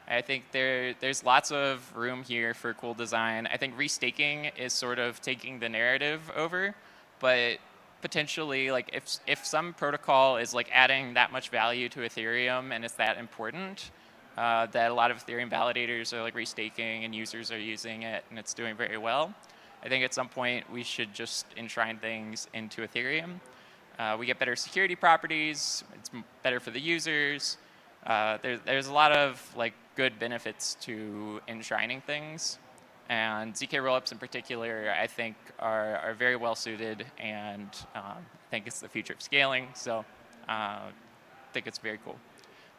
I think there's lots of room here for cool design. I think restaking is sort of taking the narrative over, but potentially, like if some protocol is like adding that much value to Ethereum and it's that important, that a lot of Ethereum validators are like restaking and users are using it and it's doing very well, I think at some point we should just enshrine things into Ethereum. We get better security properties. It's better for the users. There's a lot of like good benefits to enshrining things, and ZK rollups in particular, I think, are very well suited, and I think it's the future of scaling. So I think it's very cool.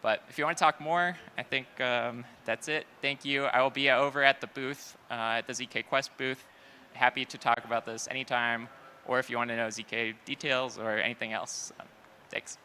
But if you want to talk more, I think that's it. Thank you. I will be over at the booth, at the ZK Quest booth. Happy to talk about this anytime, or if you want to know ZK details or anything else. Thanks.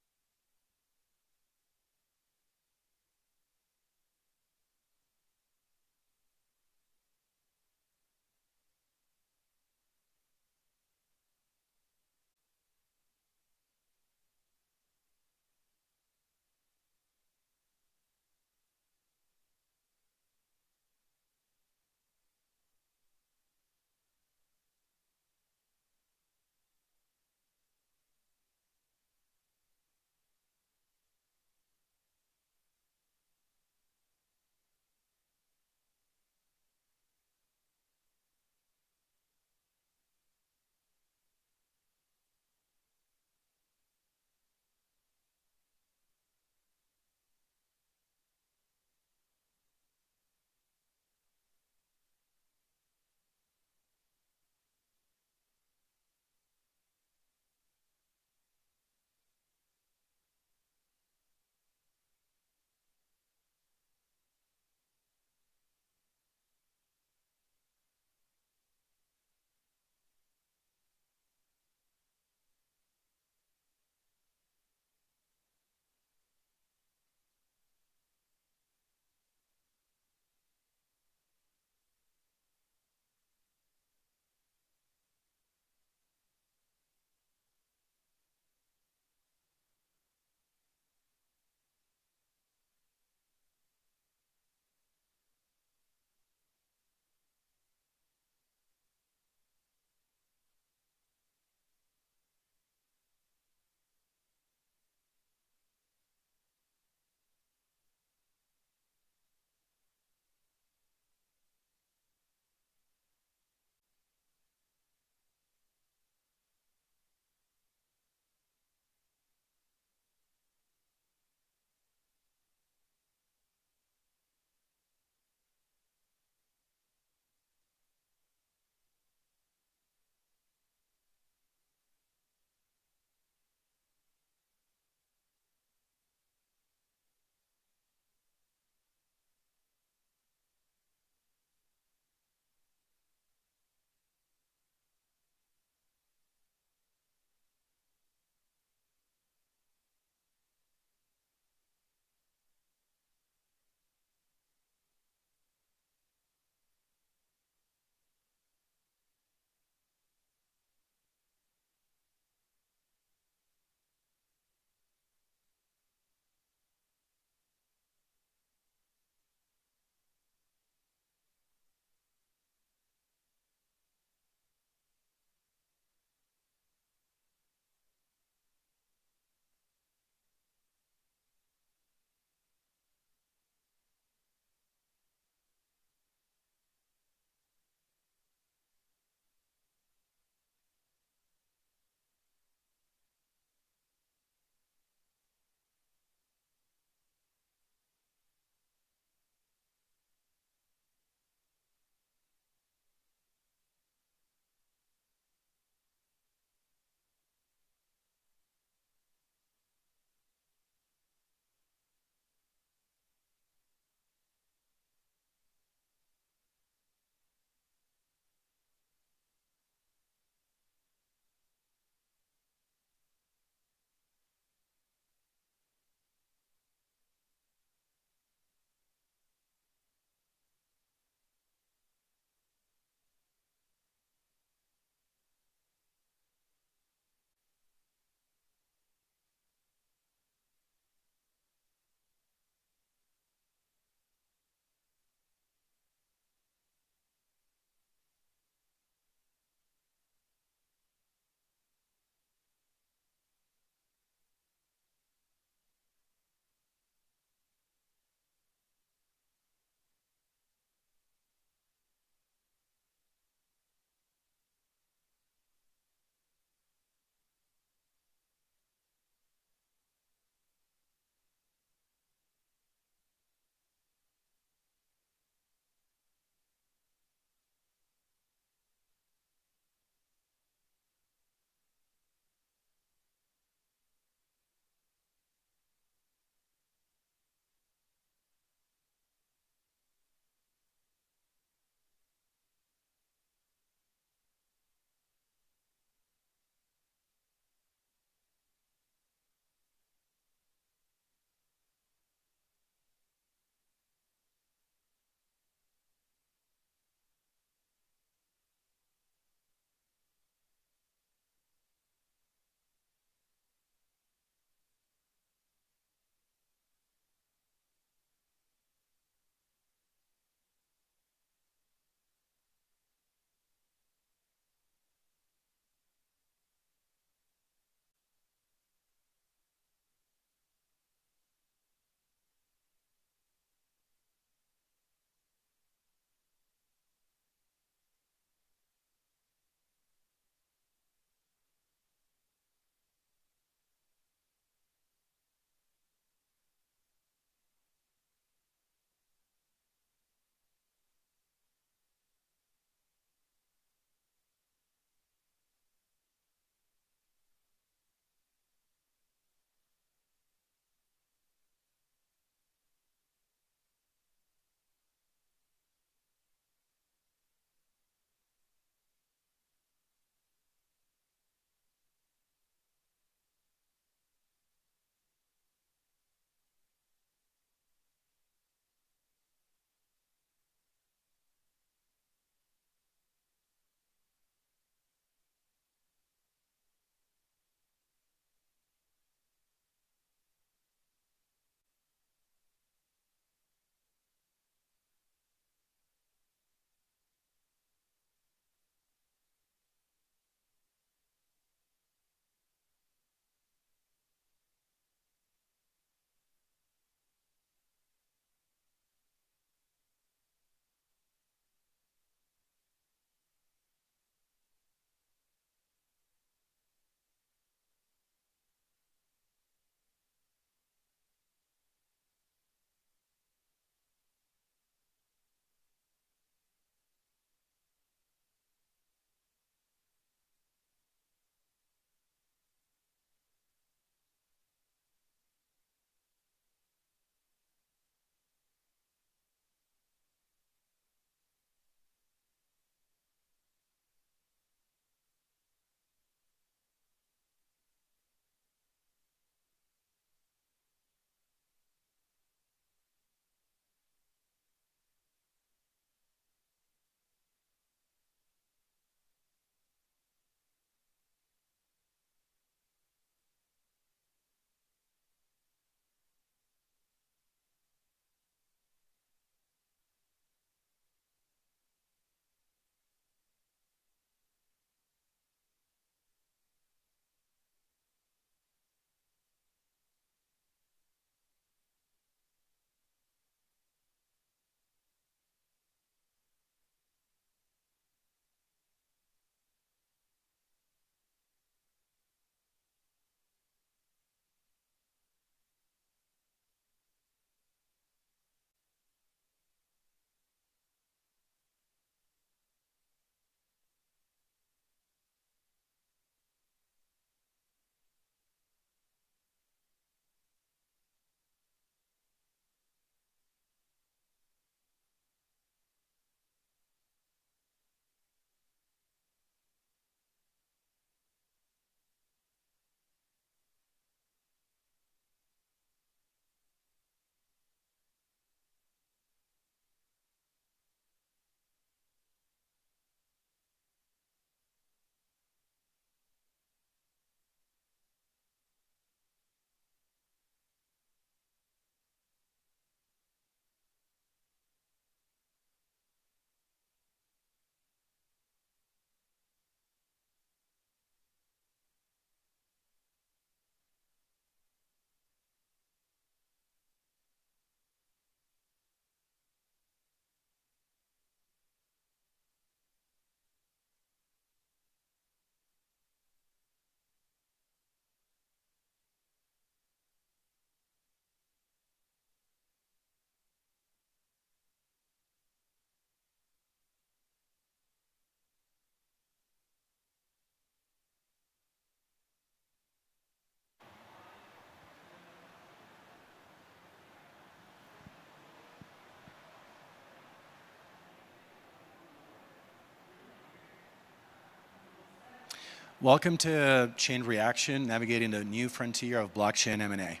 Welcome to Chain Reaction, navigating the new frontier of blockchain M&A.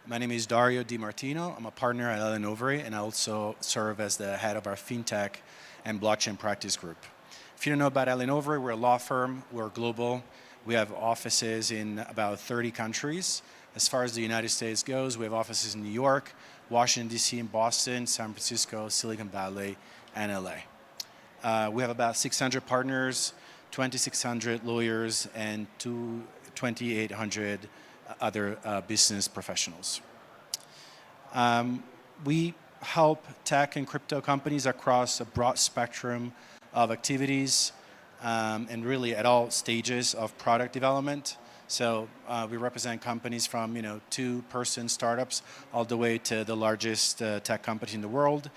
My name is Dario Di Martino. I'm a partner at ETHDenver, and I also serve as the head of our FinTech and Blockchain Practice Group. If you don't know about ETHDenver, we're a law firm. We're global. We have offices in about 30 countries. As far as the United States goes, we have offices in New York, Washington, D.C., and Boston, San Francisco, Silicon Valley, and LA. We have about 600 partners, 2,600 lawyers, and 2,800 other business professionals. We help tech and crypto companies across a broad spectrum of activities and really at all stages of product development. So we represent companies from 2-person startups all the way to the largest tech companies in the world.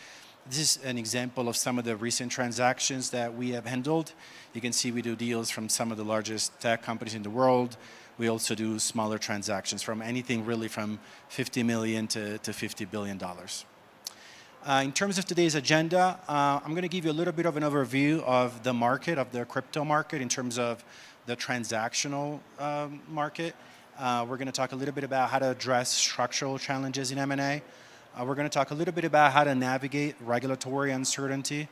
This is an example of some of the recent transactions that we have handled. You can see we do deals from some of the largest tech companies in the world. We also do smaller transactions from anything really from 50 million to $50 billion. In terms of today's agenda, I'm going to give you a little bit of an overview of the market, of the crypto market in terms of the transactional market. We're going to talk a little bit about how to address structural challenges in M&A. We're going to talk a little bit about how to navigate regulatory uncertainty.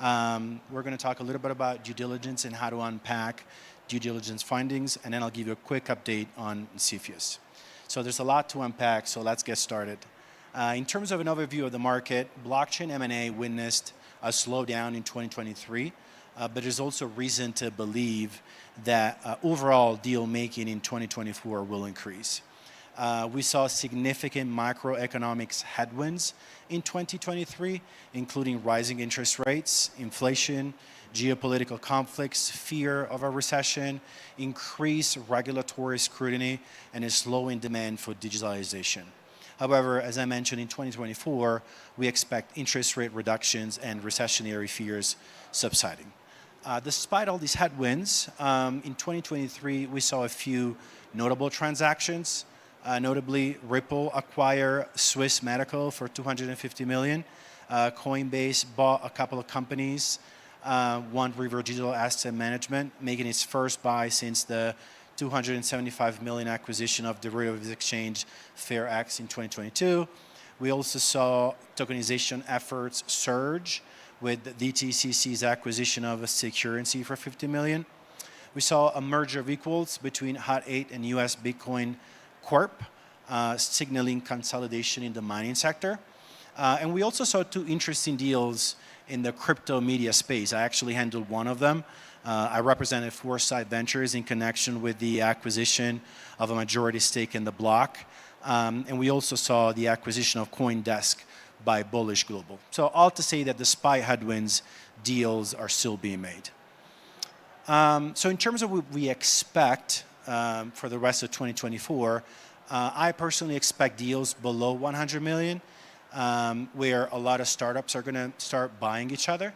We're going to talk a little bit about due diligence and how to unpack due diligence findings, and then I'll give you a quick update on CFIUS. So there's a lot to unpack, so let's get started. In terms of an overview of the market, blockchain M&A witnessed a slowdown in 2023, but there's also reason to believe that overall deal making in 2024 will increase. We saw significant macroeconomics headwinds in 2023, including rising interest rates, inflation, geopolitical conflicts, fear of a recession, increased regulatory scrutiny, and a slowing demand for digitalization. However, as I mentioned, in 2024, we expect interest rate reductions and recessionary fears subsiding. Despite all these headwinds, in 2023, we saw a few notable transactions. Notably, Ripple acquired Swiss Medical for $250 million. Coinbase bought a couple of companies. One River Digital Asset Management, making its first buy since the $275 million acquisition of derivatives exchange FairX in 2022. We also saw tokenization efforts surge with DTCC's acquisition of a Securrency for $50 million. We saw a merger of equals between Hut 8 and US Bitcoin Corp, signaling consolidation in the mining sector. And we also saw 2 interesting deals in the crypto media space. I actually handled one of them. I represented Foresight Ventures in connection with the acquisition of a majority stake in the block. And we also saw the acquisition of CoinDesk by Bullish Global. So all to say that despite headwinds, deals are still being made. So in terms of what we expect for the rest of 2024, I personally expect deals below 100 million, where a lot of startups are going to start buying each other.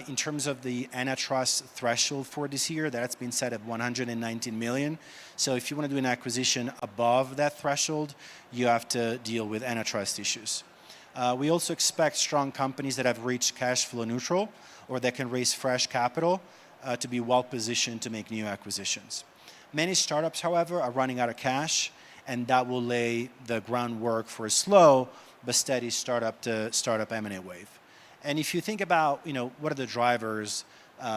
In terms of the antitrust threshold for this year, that's been set at 119 million. So if you want to do an acquisition above that threshold, you have to deal with antitrust issues. We also expect strong companies that have reached cash flow neutral or that can raise fresh capital to be well positioned to make new acquisitions. Many startups, however, are running out of cash, and that will lay the groundwork for a slow but steady startup M&A wave. And if you think about, what are the drivers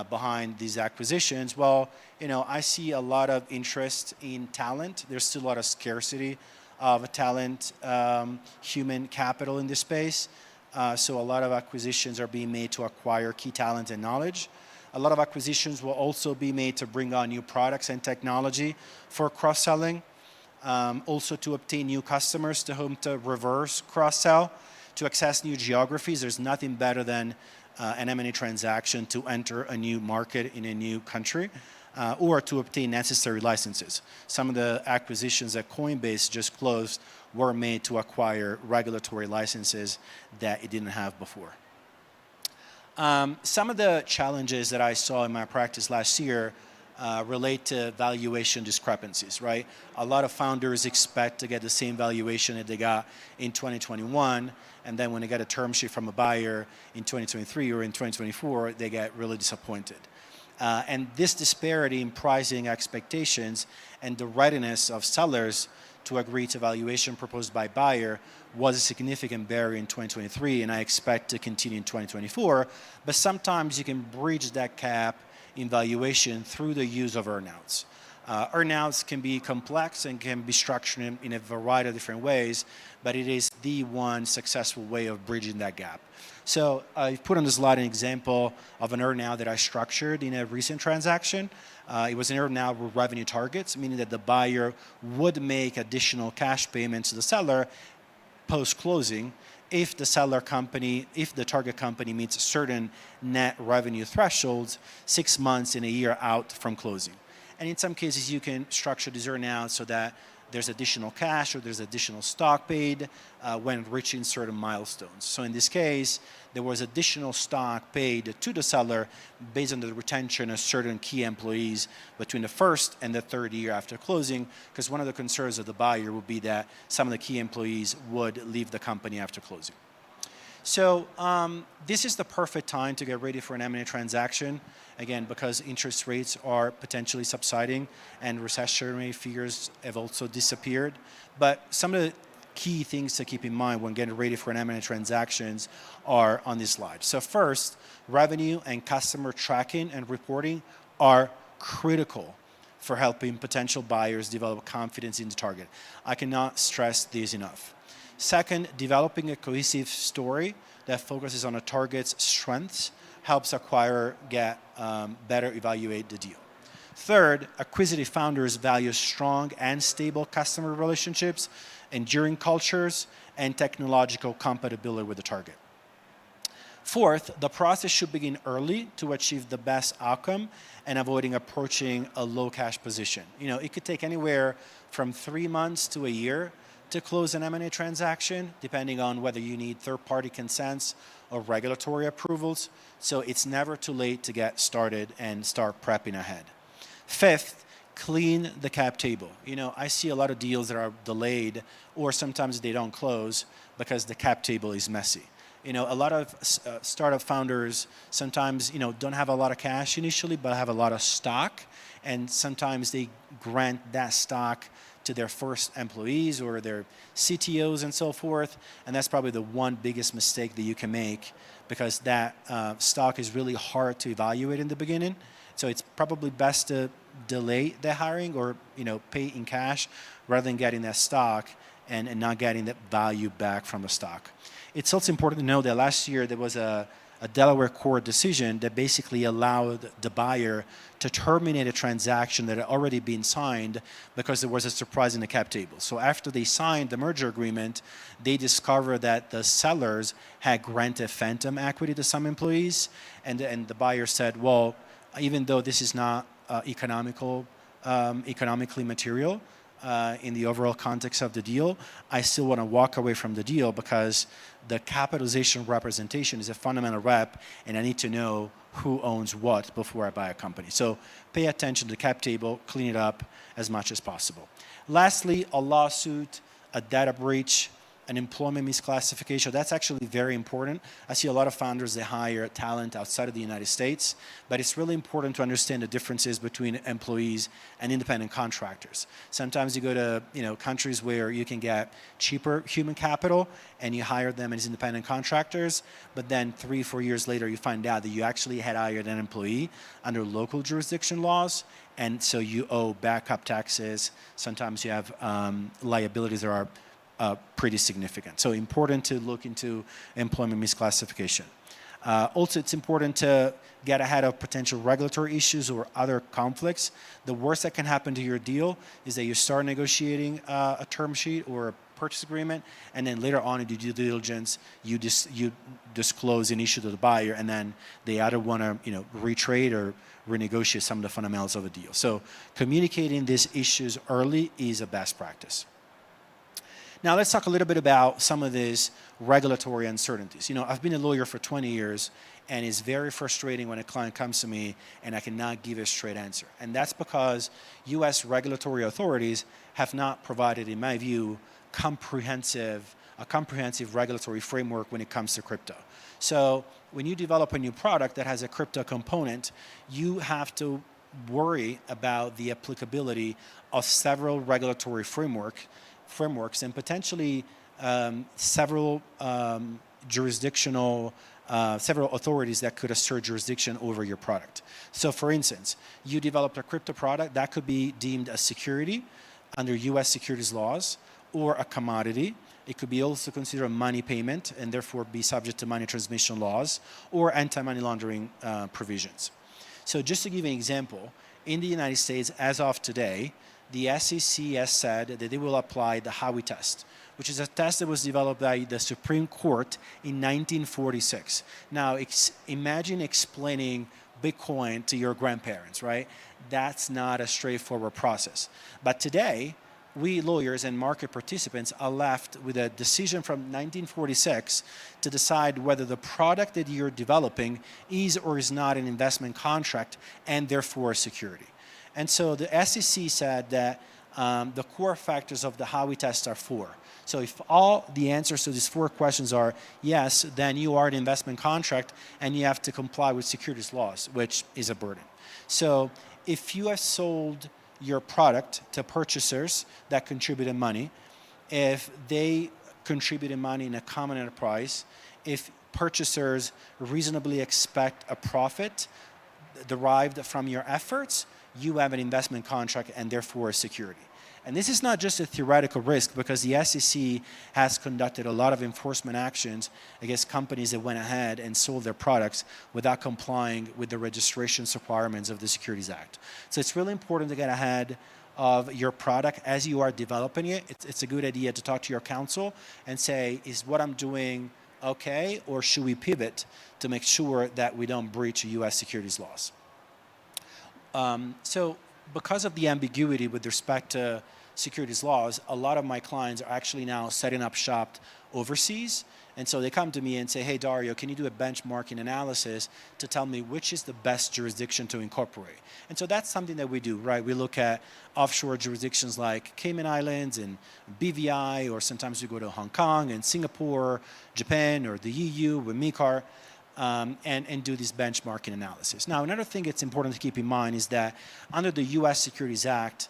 behind these acquisitions? Well, I see a lot of interest in talent. There's still a lot of scarcity of talent, human capital in this space. So a lot of acquisitions are being made to acquire key talent and knowledge. A lot of acquisitions will also be made to bring on new products and technology for cross-selling, also to obtain new customers to whom to reverse cross-sell, to access new geographies. There's nothing better than an M&A transaction to enter a new market in a new country, or to obtain necessary licenses. Some of the acquisitions that Coinbase just closed were made to acquire regulatory licenses that it didn't have before. Some of the challenges that I saw in my practice last year relate to valuation discrepancies, right? A lot of founders expect to get the same valuation that they got in 2021, and then when they get a term sheet from a buyer in 2023 or in 2024, they get really disappointed. And this disparity in pricing expectations and the readiness of sellers to agree to valuation proposed by buyer was a significant barrier in 2023, and I expect to continue in 2024. But sometimes you can bridge that gap in valuation through the use of earnouts. Earnouts can be complex and can be structured in a variety of different ways, but it is the one successful way of bridging that gap. So I've put on the slide an example of an earnout that I structured in a recent transaction. It was an earnout with revenue targets, meaning that the buyer would make additional cash payments to the seller post-closing if the target company meets certain net revenue thresholds 6 months and a year out from closing. And in some cases, you can structure these earnouts so that there's additional cash or there's additional stock paid when reaching certain milestones. So in this case, there was additional stock paid to the seller based on the retention of certain key employees between the first and the third year after closing, because one of the concerns of the buyer would be that some of the key employees would leave the company after closing. So this is the perfect time to get ready for an M&A transaction, again, because interest rates are potentially subsiding and recessionary fears have also disappeared. But some of the key things to keep in mind when getting ready for an M&A transactions are on this slide. So first, revenue and customer tracking and reporting are critical for helping potential buyers develop confidence in the target. I cannot stress this enough. Second, developing a cohesive story that focuses on a target's strengths helps acquirer better evaluate the deal. Third, acquisitive founders value strong and stable customer relationships, enduring cultures, and technological compatibility with the target. Fourth, the process should begin early to achieve the best outcome and avoiding approaching a low cash position. It could take anywhere from 3 months to a year to close an M&A transaction, depending on whether you need third-party consents or regulatory approvals. So it's never too late to get started and start prepping ahead. Fifth, clean the cap table. I see a lot of deals that are delayed or sometimes they don't close because the cap table is messy. A lot of startup founders sometimes, don't have a lot of cash initially, but have a lot of stock. And sometimes they grant that stock to their first employees or their CTOs and so forth. And that's probably the one biggest mistake that you can make, because that stock is really hard to evaluate in the beginning. So it's probably best to delay the hiring or pay in cash rather than getting that stock and not getting that value back from the stock. It's also important to know that last year there was a Delaware court decision that basically allowed the buyer to terminate a transaction that had already been signed because there was a surprise in the cap table. So after they signed the merger agreement, they discovered that the sellers had granted phantom equity to some employees, and the buyer said, well, even though this is not economically material in the overall context of the deal, I still want to walk away from the deal because the capitalization representation is a fundamental rep, and I need to know who owns what before I buy a company. So pay attention to the cap table, clean it up as much as possible. Lastly, a lawsuit, a data breach, an employment misclassification. That's actually very important. I see a lot of founders that hire talent outside of the United States, but it's really important to understand the differences between employees and independent contractors. Sometimes you go to countries where you can get cheaper human capital and you hire them as independent contractors, but then 3-4 years later you find out that you actually had hired an employee under local jurisdiction laws, and so you owe backup taxes. Sometimes you have liabilities that are pretty significant. So important to look into employment misclassification. Also, it's important to get ahead of potential regulatory issues or other conflicts. The worst that can happen to your deal is that you start negotiating a term sheet or a purchase agreement, and then later on in the due diligence, you disclose an issue to the buyer, and then they either want to retrade or renegotiate some of the fundamentals of a deal. So communicating these issues early is a best practice. Now let's talk a little bit about some of these regulatory uncertainties. I've been a lawyer for 20 years, and it's very frustrating when a client comes to me and I cannot give a straight answer. And that's because U.S. regulatory authorities have not provided, in my view, comprehensive a comprehensive regulatory framework when it comes to crypto. So when you develop a new product that has a crypto component, you have to worry about the applicability of several regulatory frameworks and potentially several several authorities that could assert jurisdiction over your product. So for instance, you developed a crypto product that could be deemed a security under US securities laws, or a commodity. It could be also considered a money payment and therefore be subject to money transmission laws or anti-money laundering provisions. So just to give you an example, in the United States, as of today, the SEC has said that they will apply the Howey test, which is a test that was developed by the Supreme Court in 1946. Now, imagine explaining Bitcoin to your grandparents, right? That's not a straightforward process. But today, we lawyers and market participants are left with a decision from 1946 to decide whether the product that you're developing is or is not an investment contract and therefore a security. And so the SEC said that the core factors of the Howey test are 4. So if all the answers to these 4 questions are yes, then you are an investment contract and you have to comply with securities laws, which is a burden. So if you have sold your product to purchasers that contributed money, if they contributed money in a common enterprise, if purchasers reasonably expect a profit derived from your efforts, you have an investment contract and therefore a security. And this is not just a theoretical risk, because the SEC has conducted a lot of enforcement actions against companies that went ahead and sold their products without complying with the registration requirements of the Securities Act. So it's really important to get ahead of your product as you are developing it. It's a good idea to talk to your counsel and say, is what I'm doing okay, or should we pivot to make sure that we don't breach US securities laws? So because of the ambiguity with respect to securities laws, a lot of my clients are actually now setting up shop overseas. And so they come to me and say, hey, Dario, can you do a benchmarking analysis to tell me which is the best jurisdiction to incorporate? And so that's something that we do, right? We look at offshore jurisdictions like Cayman Islands and BVI, or sometimes we go to Hong Kong and Singapore, Japan, or the EU with MiCAR. And do this benchmarking analysis. Now, another thing that's important to keep in mind is that under the U.S. Securities Act,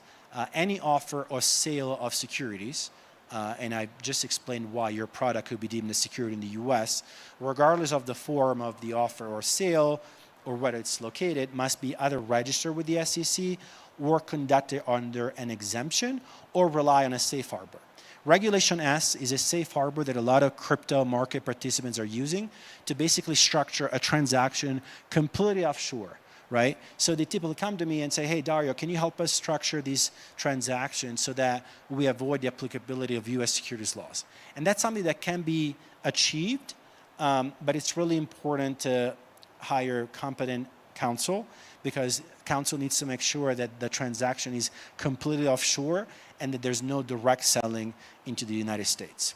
any offer or sale of securities, and I just explained why your product could be deemed a security in the U.S., regardless of the form of the offer or sale or whether it's located, must be either registered with the SEC or conducted under an exemption or rely on a safe harbor. Regulation S is a safe harbor that a lot of crypto market participants are using to basically structure a transaction completely offshore, right? So they typically come to me and say, hey, Dario, can you help us structure these transactions so that we avoid the applicability of US securities laws? And that's something that can be achieved, but it's really important to hire competent counsel, because counsel needs to make sure that the transaction is completely offshore and that there's no direct selling into the United States.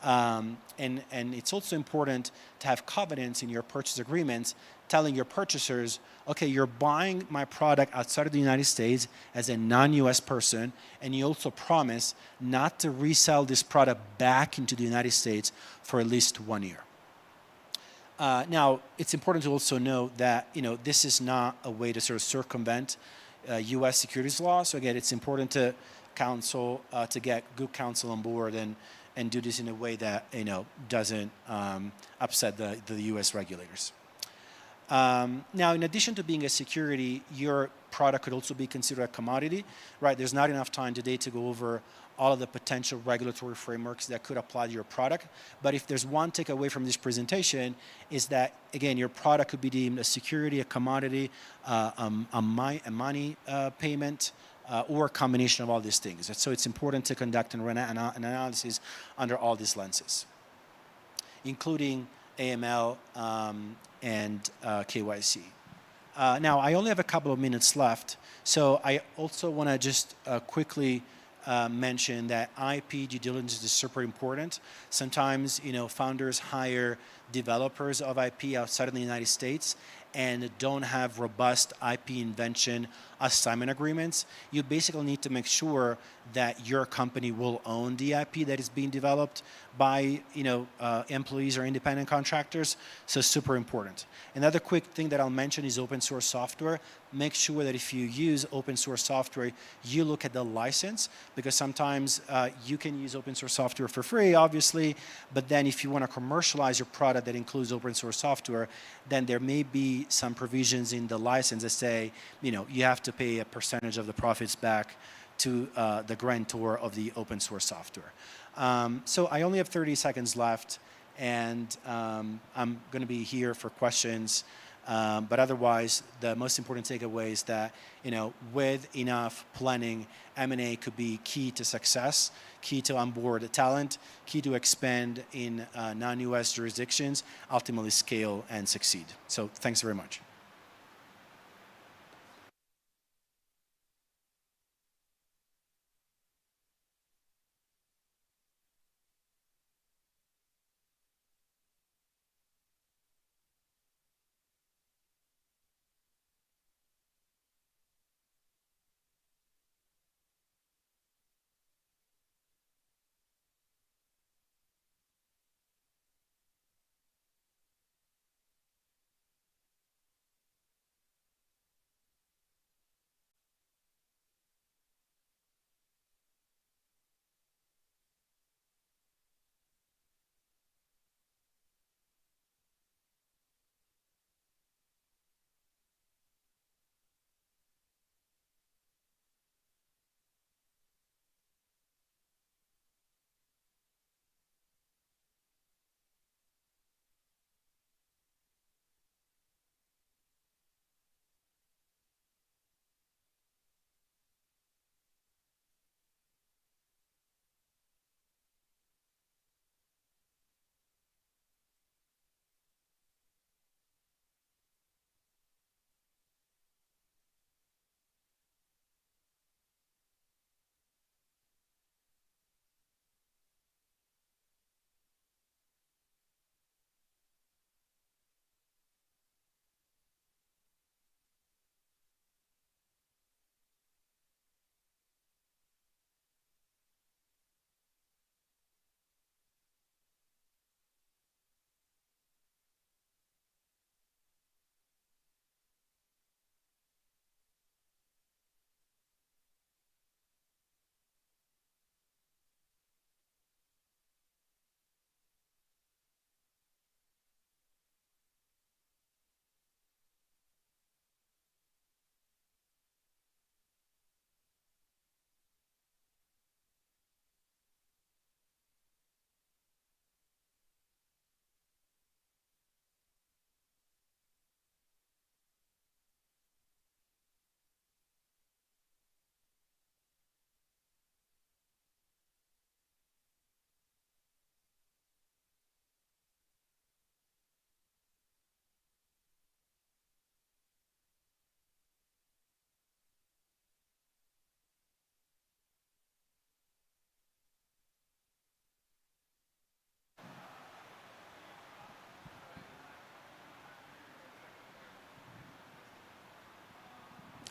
And it's also important to have covenants in your purchase agreements telling your purchasers, okay, you're buying my product outside of the United States as a non-US person, and you also promise not to resell this product back into the United States for at least 1 year. Now, it's important to also note that this is not a way to sort of circumvent U.S. securities law. So again, it's important to to get good counsel on board and do this in a way that doesn't upset the U.S. regulators. Now, in addition to being a security, your product could also be considered a commodity, right? There's not enough time today to go over all of the potential regulatory frameworks that could apply to your product. But if there's one takeaway from this presentation, is that, again, your product could be deemed a security, a commodity, a money payment, or a combination of all these things. So it's important to conduct an analysis under all these lenses, including AML and KYC. Now, I only have a couple of minutes left, so I also want to just quickly mention that IP due diligence is super important. Sometimes, founders hire developers of IP outside of the United States, and don't have robust IP invention assignment agreements, you basically need to make sure that your company will own the IP that is being developed by employees or independent contractors. So super important. Another quick thing that I'll mention is open source software. Make sure that if you use open source software, you look at the license, because sometimes you can use open source software for free, obviously, but then if you want to commercialize your product that includes open source software, then there may be some provisions in the license that say, you have to pay a percentage of the profits back to the grantor of the open source software. So I only have 30 seconds left, and I'm going to be here for questions. But otherwise, the most important takeaway is that, with enough planning, M&A could be key to success, key to onboard talent, key to expand in non-US jurisdictions, ultimately scale and succeed. So thanks very much.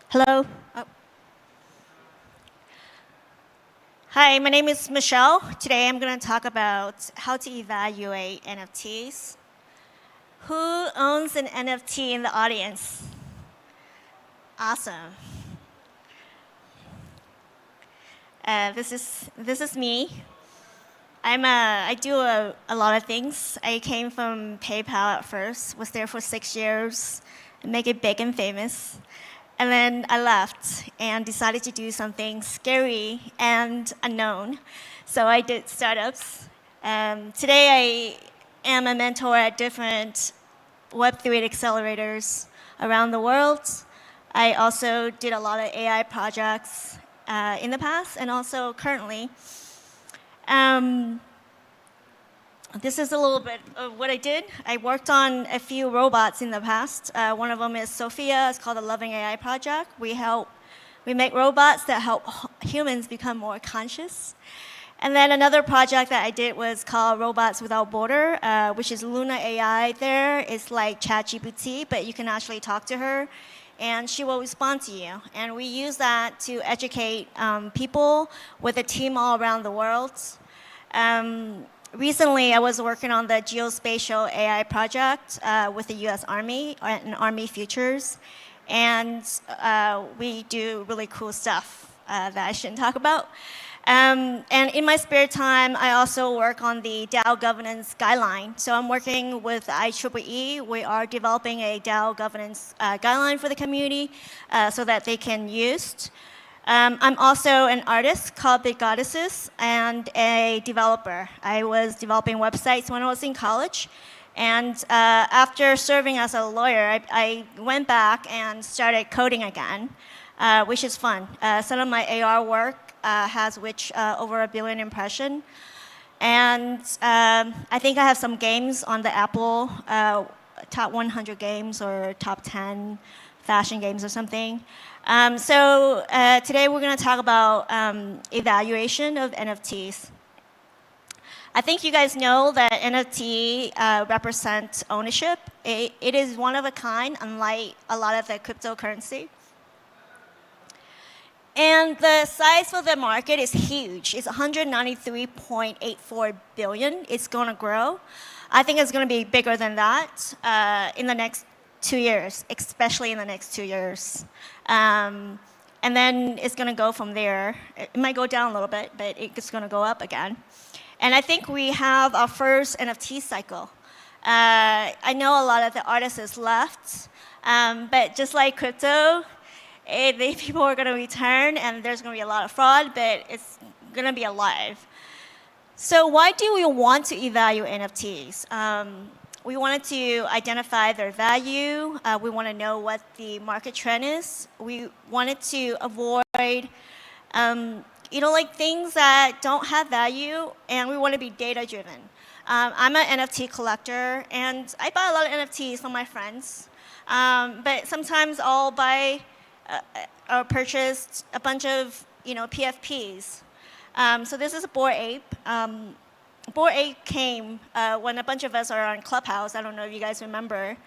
Hello. Oh. Hi, my name is Michelle. Today I'm going to talk about how to evaluate NFTs. Who owns an NFT in the audience? Awesome. This is me. I do a lot of things. I came from PayPal at first, was there for 6 years, make it big and famous. And then I left and decided to do something scary and unknown. So I did startups. Today I am a mentor at different Web3 accelerators around the world. I also did a lot of AI projects in the past and also currently. This is a little bit of what I did. I worked on a few robots in the past. One of them is Sophia. It's called the Loving AI Project. We make robots that help humans become more conscious. And then another project that I did was called Robots Without Border, which is Luna AI there. It's like ChatGPT, but you can actually talk to her, and she will respond to you. And we use that to educate people with a team all around the world. Recently, I was working on the geospatial AI project with the US Army and Army Futures. And we do really cool stuff that I shouldn't talk about. And in my spare time, I also work on the DAO governance guideline. So I'm working with IEEE. We are developing a DAO governance guideline for the community so that they can use. I'm also an artist called Big Goddesses and a developer. I was developing websites when I was in college. And after serving as a lawyer, I went back and started coding again, which is fun. Some of my AR work has reached over 1 billion impressions. And I think I have some games on the Apple top 100 games or top 10 fashion games or something. So today we're going to talk about evaluation of NFTs. I think you guys know that NFT represents ownership. It is one of a kind, unlike a lot of the cryptocurrency. And the size of the market is huge. It's 193.84 billion. It's going to grow. I think it's going to be bigger than that in the next 2 years, especially in the next 2 years. And then it's going to go from there. It might go down a little bit, but it's going to go up again. And I think we have our first NFT cycle. I know a lot of the artists left, but just like crypto, people are going to return, and there's going to be a lot of fraud, but it's going to be alive. So why do we want to evaluate NFTs? We wanted to identify their value. We want to know what the market trend is. We wanted to avoid like things that don't have value, and we want to be data-driven. I'm an NFT collector, and I buy a lot of NFTs from my friends. But sometimes I'll buy or purchase a bunch of PFPs. So this is a Bored Ape. Bored Ape came when a bunch of us are on Clubhouse. I don't know if you guys remember.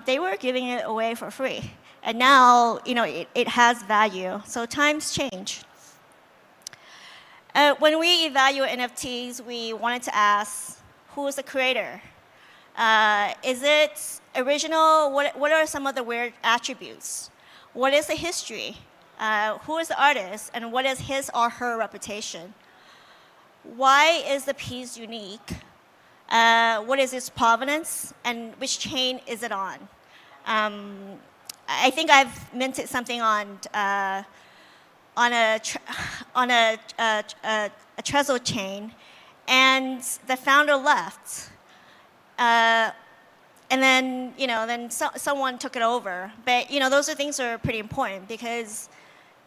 They were giving it away for free, and now it has value. So times change. When we evaluate NFTs, we wanted to ask, who is the creator? Is it original? What are some of the weird attributes? What is the history? Who is the artist? And what is his or her reputation? Why is the piece unique? What is its provenance? And which chain is it on? I think I've minted something on a Trezor chain, and the founder left, and then someone took it over. But those are things that are pretty important, because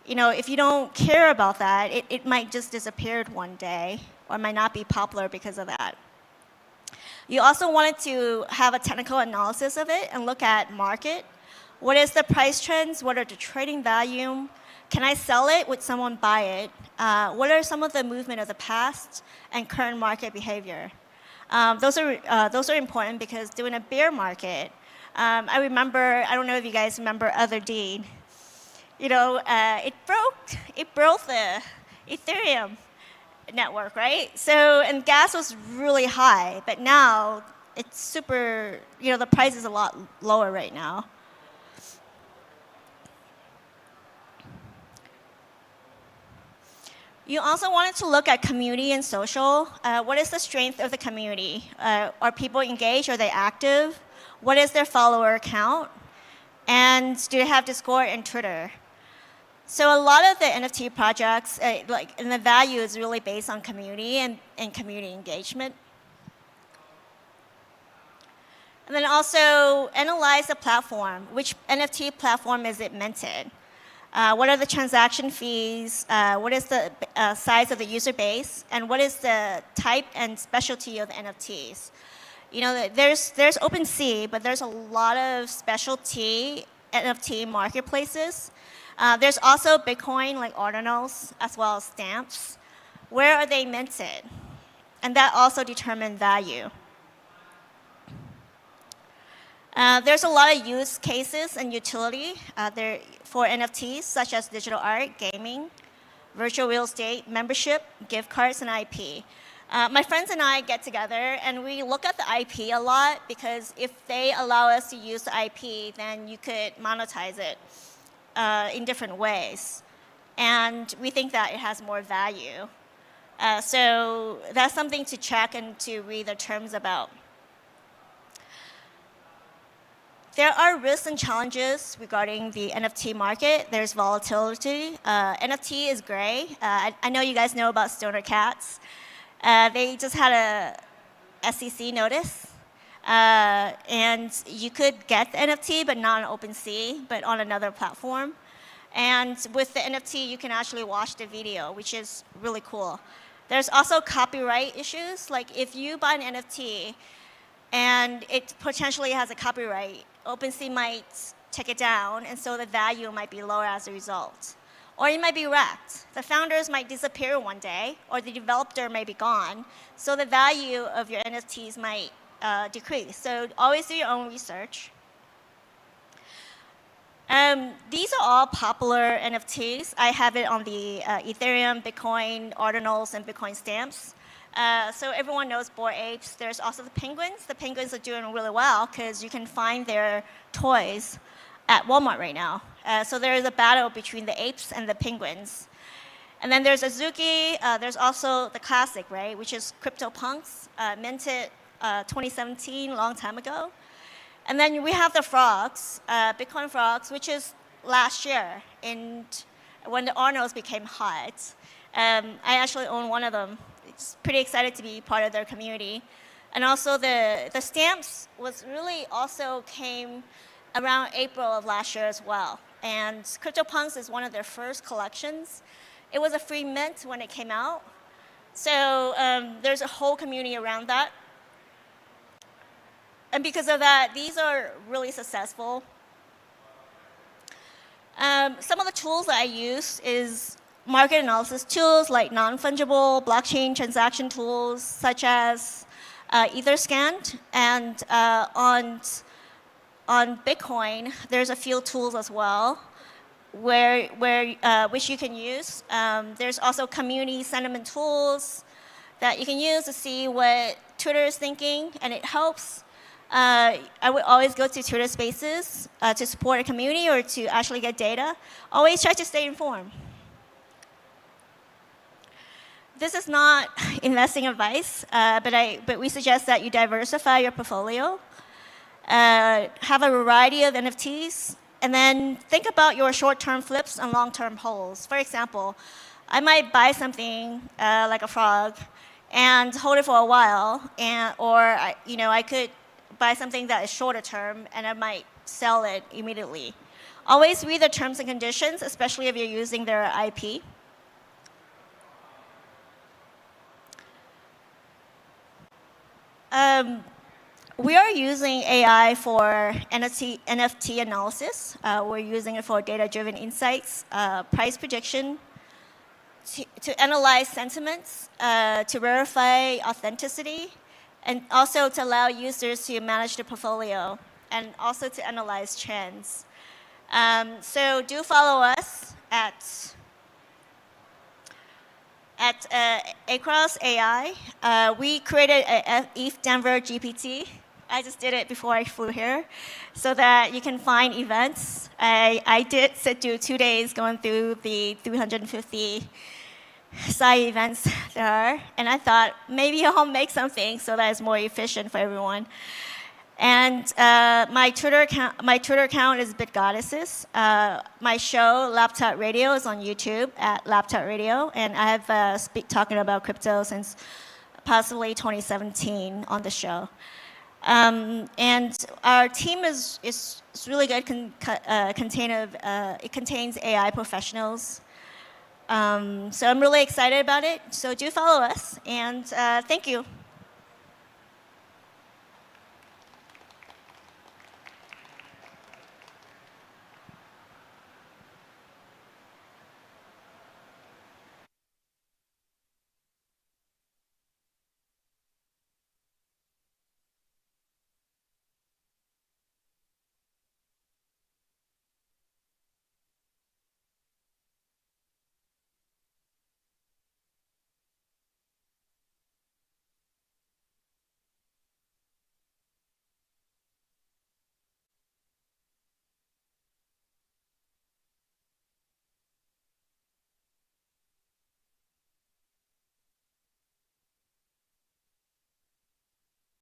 if you don't care about that, it might just disappear one day, or it might not be popular because of that. You also wanted to have a technical analysis of it and look at market. What is the price trends? What are the trading value? Can I sell it? Would someone buy it? What are some of the movement of the past and current market behavior? Those are important, because during a bear market, I remember, I don't know if you guys remember Other Deed. It broke the Ethereum network, right? So, and gas was really high, but now it's super, the price is a lot lower right now. You also wanted to look at community and social. What is the strength of the community? Are people engaged? Are they active? What is their follower count? And do they have Discord and Twitter? So a lot of the NFT projects, and the value is really based on community and community engagement. And then also analyze the platform. Which NFT platform is it minted? What are the transaction fees? What is the size of the user base? And what is the type and specialty of the NFTs? There's OpenSea, but there's a lot of specialty NFT marketplaces. There's also Bitcoin, like ordinals, as well as stamps. where are they minted? And that also determines value. There's a lot of use cases and utility there for NFTs, such as digital art, gaming, virtual real estate, membership, gift cards, and IP. My friends and I get together and we look at the IP a lot because if they allow us to use the IP, then you could monetize it in different ways. And we think that it has more value. So that's something to check and to read the terms about. There are risks and challenges regarding the NFT market. There's volatility. NFT is gray. I know you guys know about Stoner Cats. They just had a SEC notice. And you could get the NFT, but not on OpenSea, but on another platform. And with the NFT, you can actually watch the video, which is really cool. There's also copyright issues. Like if you buy an NFT and it potentially has a copyright, OpenSea might take it down, and so the value might be lower as a result. Or it might be wrecked. The founders might disappear one day, or the developer may be gone, so the value of your NFTs might decrease. So always do your own research. These are all popular NFTs. I have it on the Ethereum, Bitcoin, Ordinals, and Bitcoin stamps. So everyone knows Bored Apes. There's also the penguins. The penguins are doing really well because you can find their toys at Walmart right now. So there is a battle between the apes and the penguins. And then there's Azuki. There's also the classic, right, which is CryptoPunks, minted 2017, a long time ago. And then we have the frogs, Bitcoin frogs, which is last year when the Ordinals became hot. I actually own one of them. It's pretty excited to be part of their community. And also the stamps was really also came around April of last year as well. And CryptoPunks is one of their first collections. It was a free mint when it came out. So there's a whole community around that. And because of that, these are really successful. Some of the tools that I use is market analysis tools like non-fungible blockchain transaction tools such as EtherScan. And on Bitcoin, there's a few tools as well which you can use. There's also community sentiment tools that you can use to see what Twitter is thinking, and it helps. I would always go to Twitter Spaces to support a community or to actually get data. Always try to stay informed. This is not investing advice, but we suggest that you diversify your portfolio, have a variety of NFTs, and then think about your short-term flips and long-term holds. For example, I might buy something like a frog and hold it for a while, or I could buy something that is shorter term, and I might sell it immediately. Always read the terms and conditions, especially if you're using their IP. We are using AI for NFT analysis. We're using it for data-driven insights, price prediction, to analyze sentiments, to verify authenticity, and also to allow users to manage their portfolio, and also to analyze trends. So do follow us at Across AI. We created a ETHDenver GPT. I just did it before I flew here, so that you can find events. I did sit through 2 days going through the 350 side events there are, and I thought maybe I'll make something so that it's more efficient for everyone. And my Twitter account is BitGoddesses. My show, Laptop Radio, is on YouTube at Laptop Radio, and I have been talking about crypto since possibly 2017 on the show. And our team is really good. It contains AI professionals. So I'm really excited about it. So do follow us, and thank you.